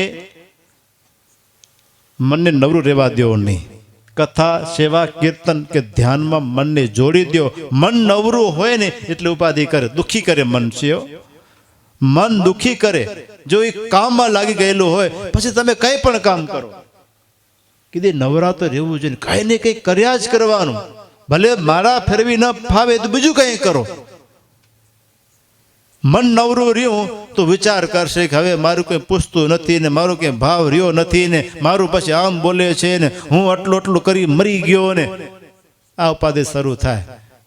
મનને નવરું રહેવા દો નહીં. કથા, સેવા, કીર્તન કે ધ્યાનમાં મનને જોડી દો. મન નવરું હોય ને એટલે ઉપાધિ કરે, દુઃખી કરે. મન છે, મન દુઃખી કરે. જો એ કામમાં લાગી ગયેલું હોય, પછી તમે કંઈ પણ કામ કરો, કીધે નવરા તો રહેવું જોઈએ. કંઈ ને કંઈ કર્યા જ કરવાનું. ભલે મારા ફેરવી ન ફાવે તો બીજું કંઈ કરો. મન નવરું રહ્યું તો વિચાર કરશે કે હવે મારું કંઈ પૂછતું નથી ને, મારું કંઈ ભાવ રહ્યો નથી ને, મારું પછી આમ બોલે છે ને, હું આટલું કરી મરી ગયો ને. આ ઉપાધિ શરૂ થાય.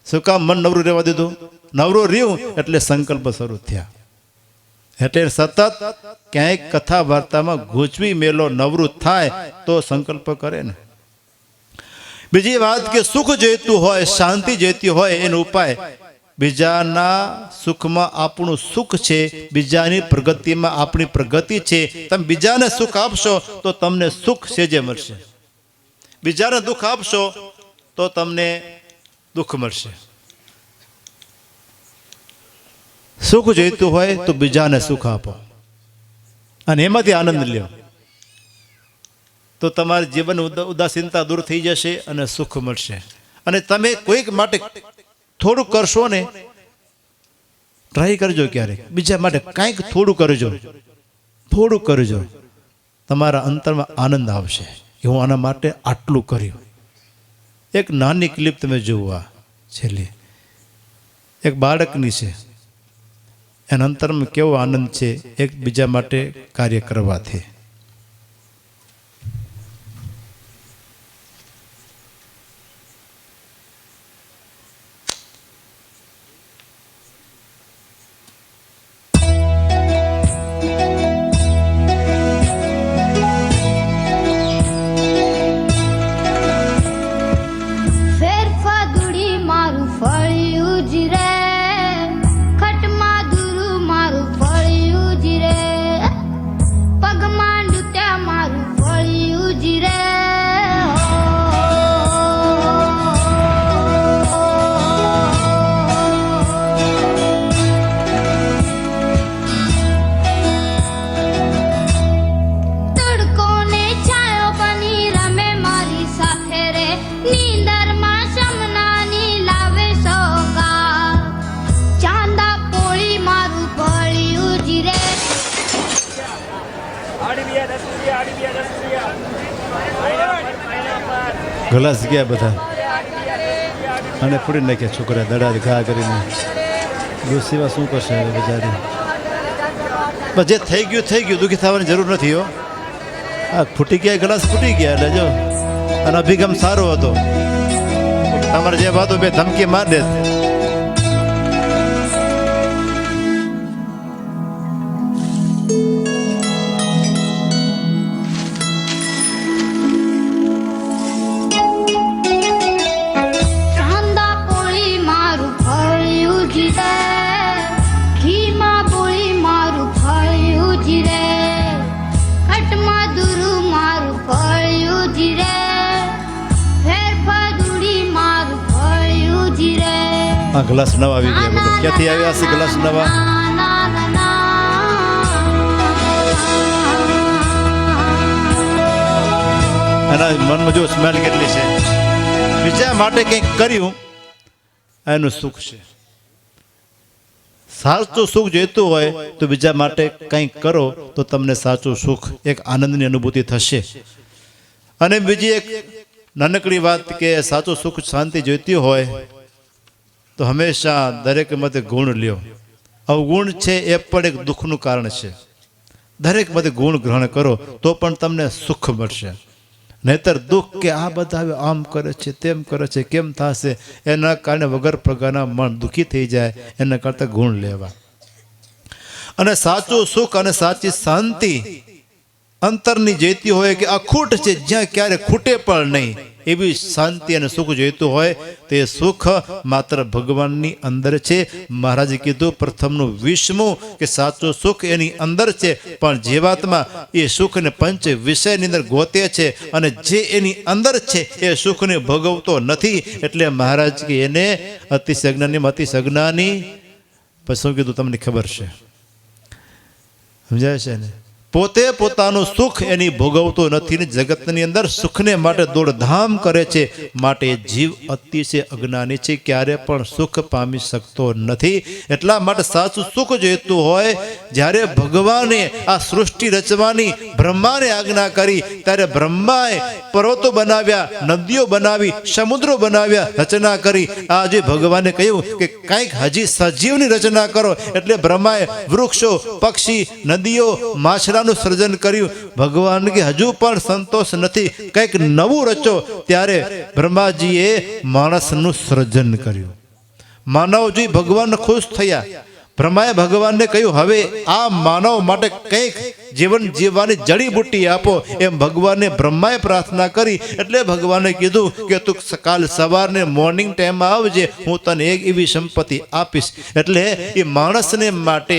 શું કામ મન નવરું રહેવા દીધું? નવરું રહ્યું એટલે સંકલ્પ શરૂ થયા. એટલે સતત ક્યાંય કથા વાર્તામાં ગૂંચવી મેલો નવરું થાય તો સંકલ્પ કરે ને. બીજી વાત કે સુખ જોઈતું હોય, શાંતિ જોઈતી હોય, એનો ઉપાય બીજાના સુખમાં આપણું સુખ છે, બીજાની પ્રગતિમાં આપણી પ્રગતિ છે. તમે બીજાને સુખ આપશો તો તમને સુખ સેજે મળશે. બીજાને દુઃખ આપશો તો તમને દુઃખ મળશે. સુખ જોઈતું હોય તો બીજાને સુખ આપો અને એમાંથી આનંદ લ્યો, તો તમારા જીવન ઉદાસીનતા દૂર થઈ જશે અને સુખ મળશે. અને તમે કોઈક માટે થોડું કરશો ને, ટ્રાય કરજો ક્યારેક બીજા માટે કાંઈક થોડું કરજો, થોડું કરજો, તમારા અંતરમાં આનંદ આવશે કે હું આના માટે આટલું કર્યું. એક નાની ક્લિપ તમે જુઓ, આ છેલ્લી એક બાળકની છે. એના અંતરમાં કેવો આનંદ છે એકબીજા માટે કાર્ય કરવાથી. પગમાં ગ્લાસ ગયા બધા અને ફોડી નાખ્યા છોકરા દડા ઘા કરીને. ડોસીમાં શું કરશે હવે બજારે? બસ જે થઈ ગયું દુઃખી થવાની જરૂર નથી હો. આ ફૂટી ગયા ગ્લાસ ફૂટી ગયા એટલે જો. અને અભિગમ સારો હતો. તમારે જે વાતો બે ધમકી માર દે. કાંદા પોળી મારું ફળ્યું જીરે, ઘીમાં બોળી મારું ફળ્યું જીરે, ખટમાં દૂરું મારું ફળ્યું જીરે, ફેરફાદુડી મારું ફળ્યું જીરે. આ ગ્લાસ નવા આવી ગયા બધો. ક્યાંથી આવ્યા હશે ગ્લાસ નવા? એના મનમાં જો સ્મેલ કેટલી છે. બીજા માટે કંઈક કર્યું એનું સુખ છે. સાચું સુખ જોઈતું હોય તો બીજા માટે કંઈક કરો તો તમને સાચું સુખ, એક આનંદની અનુભૂતિ થશે. અને બીજી એક નાનકડી વાત કે સાચું સુખ શાંતિ જોઈતી હોય તો હંમેશા દરેક મતે ગુણ લ્યો. અવગુણ છે એ પણ એક દુઃખનું કારણ છે. દરેક મતે ગુણ ગ્રહણ કરો તો પણ તમને સુખ મળશે. નહીતર દુઃખ કે આ બધા આમ કરે છે તેમ કરે છે કેમ થશે, એના કારણે વગર પ્રકારના મન દુઃખી થઈ જાય. એના કરતાં ગુણ લેવા. અને સાચું સુખ અને સાચી શાંતિ અંતરની જોઈતી હોય કે અખૂટ છે, જ્યાં ક્યારે ખૂટે પણ નહીં, એવી શાંતિ અને સુખ જોઈતું હોય તો એ સુખ માત્ર ભગવાનની અંદર છે. મહારાજે કીધું પ્રથમનું 20મું કે સાચું સુખ એની અંદર છે, પણ જીવાત્મા એ સુખને પંચ વિષયની અંદર ગોતે છે અને જે એની અંદર છે એ સુખને ભોગવતો નથી. એટલે મહારાજ કે એને અતિશય જ્ઞાની. પછી શું કીધું તમને ખબર છે, સમજાય છે ને? પોતે પોતાનું સુખ એની ભોગવતો નથી ને જગતની અંદર સુખને માટે દોડધામ કરે છે. માટે જીવ અતિશય અજ્ઞાની છે, ક્યારે પણ સુખ પામી શકતો નથી. એટલા માટે સાચું સુખ જોઈતું હોય જ્યારે ભગવાને આ સૃષ્ટિ રચવાની બ્રહ્માને આજ્ઞા કરી ત્યારે બ્રહ્માએ પર્વતો બનાવ્યા, નદીઓ બનાવી, સમુદ્રો બનાવ્યા, રચના કરી. આજે ભગવાને કહ્યું કે કંઈક હજી સજીવની રચના કરો. એટલે બ્રહ્માએ વૃક્ષો, પક્ષી, નદીઓ, માછલા નું સર્જન કર્યું. ભગવાન કે હજુ પણ સંતોષ નથી, કંઈક નવું રચો. ત્યારે બ્રહ્માજીએ માણસનું સર્જન કર્યું. માનવજી ભગવાન ખુશ થયા. બ્રહ્માએ ભગવાનને કહ્યું હવે આ માનવ માટે કંઈક જીવન જીવવાની જડીબુટ્ટી આપો. એમ ભગવાને બ્રહ્માએ પ્રાર્થના કરી. એટલે ભગવાને કીધું કે તું કાલ સવારને મોર્નિંગ ટાઈમમાં આવજે, હું તને એક એવી સંપત્તિ આપીશ. એટલે એ માણસને માટે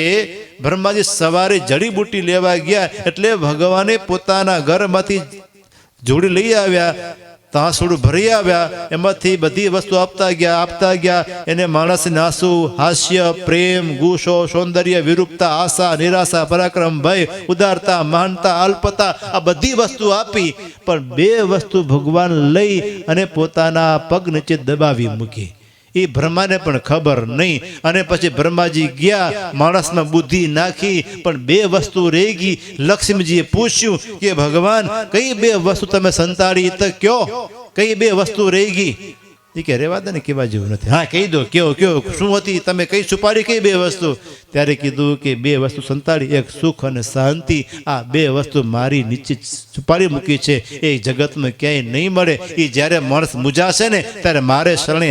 બ્રહ્માજી સવારે જડીબુટ્ટી લેવા ગયા. એટલે ભગવાને પોતાના ઘરમાંથી જોડી લઈ આવ્યા, તાંસુડું ભરી આવ્યા, એમાંથી બધી વસ્તુ આપતા ગયા. એને માણસને આંસુ, હાસ્ય, પ્રેમ, ગુસ્સો, સૌંદર્ય, વિરૂપતા, આશા, નિરાશા, પરાક્રમ, ભય, ઉદારતા, મહાનતા, અલ્પતા, આ બધી વસ્તુ આપી. પણ બે વસ્તુ ભગવાન લઈ અને પોતાના પગ નીચે દબાવી મૂકી. એ બ્રહ્માને પણ ખબર નહીં. અને પછી બ્રહ્માજી ગયા, માણસમાં બુદ્ધિ નાખી, પણ બે વસ્તુ રહી ગઈ. લક્ષ્મીજીએ પૂછ્યું કે ભગવાન કઈ બે વસ્તુ તમે સંતાડી તો કયો, કઈ બે વસ્તુ રહી ગઈ? એ કે રેવા દે ને, કેવા જેવું નથી. હા કહી દો, કયો શું હતી? તમે કઈ છુપાડી કઈ બે વસ્તુ? ત્યારે કીધું કે બે વસ્તુ સંતાડી, એક સુખ અને શાંતિ. આ બે વસ્તુ મારી નીચે છુપાડી મૂકી છે, એ જગતમાં ક્યાંય નહીં મળે. એ જ્યારે માણસ મૂજાશે ને ત્યારે મારે શરણે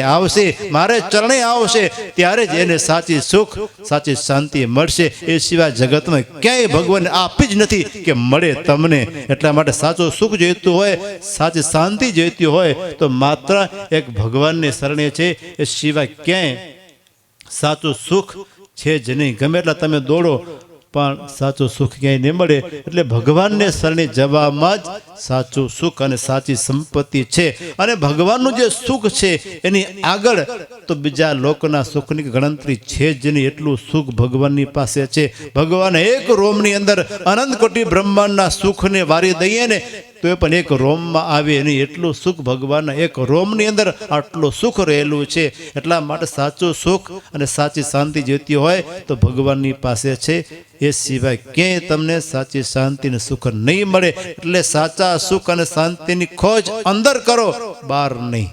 આવશે, ત્યારે જ એને સાચી સુખ, સાચી શાંતિ મળશે. એ સિવાય જગતમાં ક્યાંય ભગવાન આપી જ નથી કે મળે તમને. એટલા માટે સાચું સુખ જોઈતું હોય, સાચી શાંતિ જોઈતી હોય તો માત્ર એક ભગવાનની શરણે છે. એ સિવાય ક્યાંય સાચું સુખ છે જ નહીં. ગમે એટલા તમે દોડો પણ સાચું સુખ ક્યાંય નહીં મળે. એટલે ભગવાનને શરણે જવામાં જ સાચું સુખ અને સાચી સંપત્તિ છે. અને ભગવાનનું જે સુખ છે એની આગળ તો બીજા લોકોના સુખની ગણતરી છે જ નહીં. એટલું સુખ ભગવાનની પાસે છે. ભગવાન એક રોમની અંદર અનંત કોટી બ્રહ્માંડના સુખને વારી દઈએ ને તો એ પણ એક રોમમાં આવે નહીં એટલું સુખ ભગવાનના એક રોમની અંદર આટલું સુખ રહેલું છે. એટલા માટે સાચું સુખ અને સાચી શાંતિ જોઈતી હોય તો ભગવાનની પાસે છે. એ સિવાય ક્યાંય તમને સાચી શાંતિ અને સુખ નહીં મળે. એટલે સાચા સુખ અને શાંતિની ખોજ અંદર કરો, બહાર નહીં.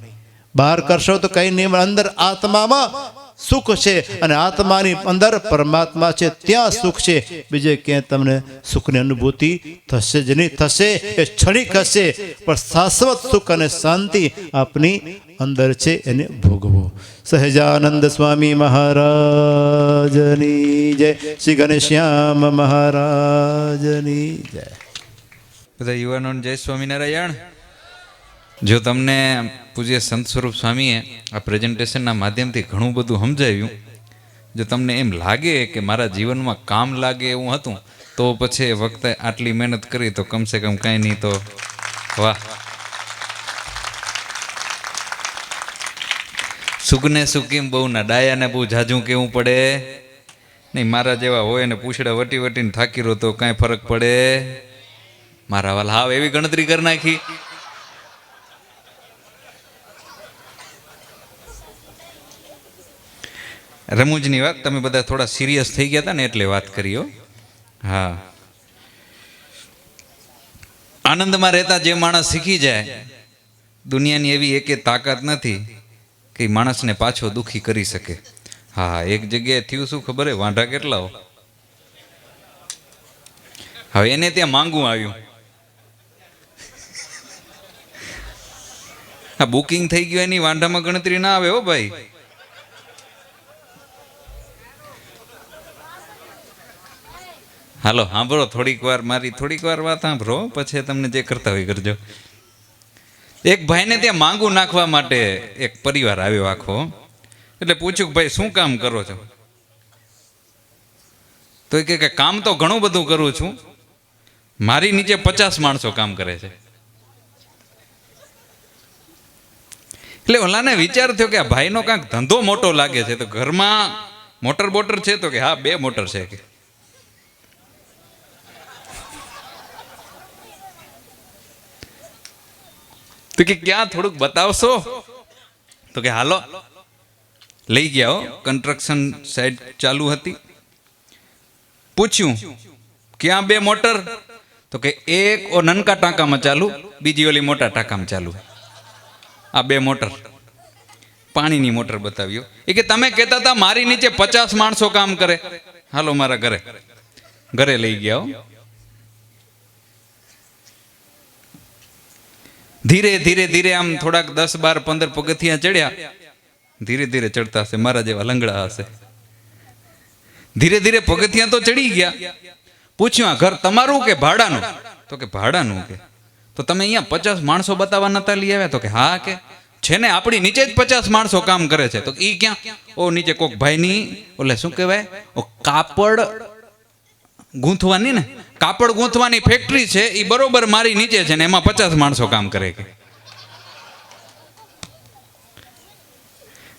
બહાર કરશો તો કંઈ નહીં મળે. અંદર આત્મામાં સુખ છે અને આત્માની અંદર પરમાત્મા છે, ત્યાં સુખ છે. બીજે ક્યાંય તમને સુખની અનુભૂતિ થશે જ નહીં. થશે એ ક્ષણિક હશે, પણ શાશ્વત સુખ અને શાંતિ આપની અંદર છે, એને ભોગવો. સહજાનંદ સ્વામી મહારાજની જય. શ્રી ઘનશ્યામ મહારાજની જય. બધા યુવાનોને જય સ્વામિનારાયણ. જો તમને પૂજ્ય સંત સ્વરૂપ સ્વામીએ આ પ્રેઝન્ટેશનના માધ્યમથી ઘણું બધું સમજાવ્યું, જો તમને એમ લાગે કે મારા જીવનમાં કામ લાગે એવું હતું, તો પછી વખતે આટલી મહેનત કરી તો કમસે કમ કાંઈ નહીં તો વાહ. સુખને સુખીમ બહુ ના ડાયાને બહુ જાજું કેવું પડે નહીં. મારા જેવા હોય ને પૂછડા વટી વટીને થાકી રહો તો કાંઈ ફરક પડે મારા વાલા? હાવ એવી ગણતરી કરી નાખી. રમૂજની વાત, તમે બધા થોડા સિરિયસ થઈ ગયા હતા ને એટલે વાત કરી. હા, આનંદમાં રહેતા જે માણસ શીખી જાય, દુનિયાની એવી એકે તાકાત નથી કે માણસને પાછો દુખી કરી શકે. હા, એક જગ્યાએ થયું શું ખબર હે, વાંઢા કેટલાઓ. હવે એને ત્યાં માંગવું આવ્યું. હા, બુકિંગ થઈ ગયું, એની વાંઢામાં ગણતરી ના આવે હો ભાઈ. હાલો સાંભળો, થોડીક વાર મારી થોડીક વાર વાત સાંભળો, પછી તમને જે કરતા હોય કરજો. એક ભાઈને ત્યાં માંગુ નાખવા માટે એક પરિવાર આવ્યો આખો. એટલે પૂછ્યું કે ભાઈ શું કામ કરો છો? તો એ કે કામ તો ઘણું બધું કરું છું, મારી નીચે 50 માણસો કામ કરે છે. એટલે ઓલાને વિચાર થયો કે આ ભાઈનો કાંઈક ધંધો મોટો લાગે છે. તો ઘરમાં મોટર બોટર છે? તો કે હા, 2 મોટર છે. કે તો કે ક્યાં થોડુંક બતાવશો? તો કે હાલો. લઈ ગયા હો, કન્સ્ટ્રક્શન સાઇટ ચાલુ હતી. પૂછ્યું ક્યાં 2 મોટર? તો કે એક ઓ નનકા ટાંકામાં ચાલુ, બીજી ઓલી મોટા ટાંકામાં ચાલુ. આ 2 મોટર, પાણીની મોટર બતાવ્યો. એ કે તમે કહેતા હતા મારી નીચે 50 માણસો કામ કરે, હાલો મારા ઘરે. ઘરે લઈ ગયા હો. ધીરે ધીરે ધીરે આમ થોડાક 10, 12, 15 પગથિયા ચડ્યા. ધીરે ધીરે ચડતા હશે, મારા જેવા લંગડા હશે. ધીરે ધીરે પગથિયા તો ચડી ગયા. પૂછ્યું આ ઘર તમારું કે ભાડાનું? તો કે ભાડાનું. કે તો તમે અહીંયા 50 માણસો બતાવવા નતા લઈ આવ્યા? તો કે હા, કે છે ને આપણી નીચે જ 50 માણસો કામ કરે છે. તો ઈ ક્યાં? ઓ નીચે કોક ભાઈની ઓલે શું કહેવાય, ઓ કાપડ ગૂંથવાની ને, કાપડ ગૂંથવાની ફેક્ટરી છે, એ બરોબર મારી નીચે છે ને એમાં 50 માણસો કામ કરે. કે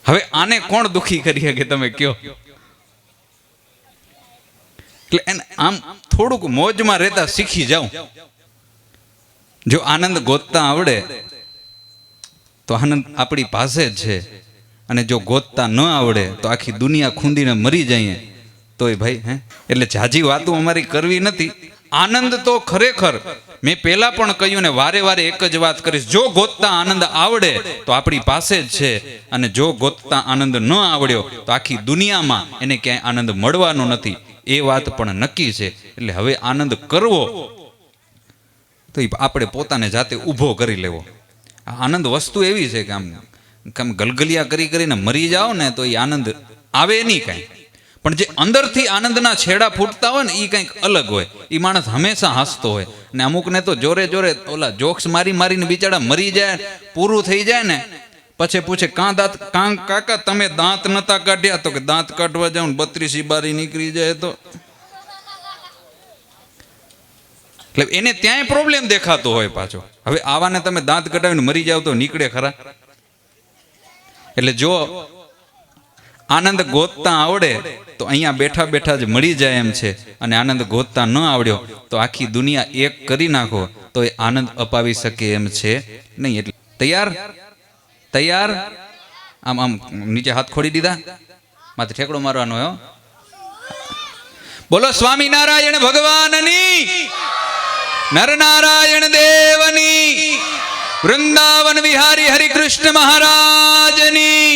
હવે આને કોણ દુખી કરી શકે તમે કયો? એટલે આમ થોડુંક મોજમાં રહેતા શીખી જાઉં. જો આનંદ ગોતતા આવડે તો આનંદ આપણી પાસે જ છે, અને જો ગોતતા ન આવડે તો આખી દુનિયા ખૂંદીને મરી જઈએ તોય ભાઈ હે. એટલે જાજી વાતો અમારી કરવી નથી. આનંદ તો ખરેખર મેં પહેલા પણ કહ્યું ને વારે વારે એક જ વાત કરીશ, જો ગોતતા આનંદ આવડે તો આપણી પાસે જ છે, અને જો ગોતતા આનંદ ન આવડ્યો તો આખી દુનિયામાં એને ક્યાંય આનંદ મળવાનો નથી, એ વાત પણ નક્કી છે. એટલે હવે આનંદ કરવો તો આપણે પોતાને જાતે ઊભો કરી લેવો. આનંદ વસ્તુ એવી છે કે આમ ગલગલિયા કરી કરીને મરી જાઓ ને તો એ આનંદ આવે નહીં કાંઈ, પણ જે અંદરથી આનંદના છેડા ફૂટતા હોય ને એ કંઈક અલગ હોય. એ માણસ હંમેશા હસતો હોય. ને અમુકને તો જોરે જોરે ઓલા જોક્સ મારી મારીને બિચારા મરી જાય, પૂરું થઈ જાય ને પછી પૂછે કાકા તમે દાંત નતા કાઢ્યા? તો કે દાંત કાઢવા જાઉં 32 બારી નીકળી જાય તો. એટલે એને ત્યાંય પ્રોબ્લેમ દેખાતો હોય પાછો. હવે આવાને તમે દાંત કઢાવીને મરી જાવ તો નીકળે ખરા? એટલે જો આનંદ ગોતતા આવડે તો અહીંયા બેઠા બેઠા જ મળી જાય એમ છે, અને આનંદ ગોતતા ન આવડ્યો તો આખી દુનિયા એક કરી નાખો તો એ આનંદ અપાવી શકે એમ છે નહીં. એટલે તૈયાર તૈયાર આમ આમ નીચે હાથ ખોડી દીધા, માથે ઠેકડો મારવાનો હો. બોલો સ્વામિનારાયણ ભગવાનની, નરનારાયણ દેવની, વૃંદાવન વિહારી હરિકૃષ્ણ મહારાજની.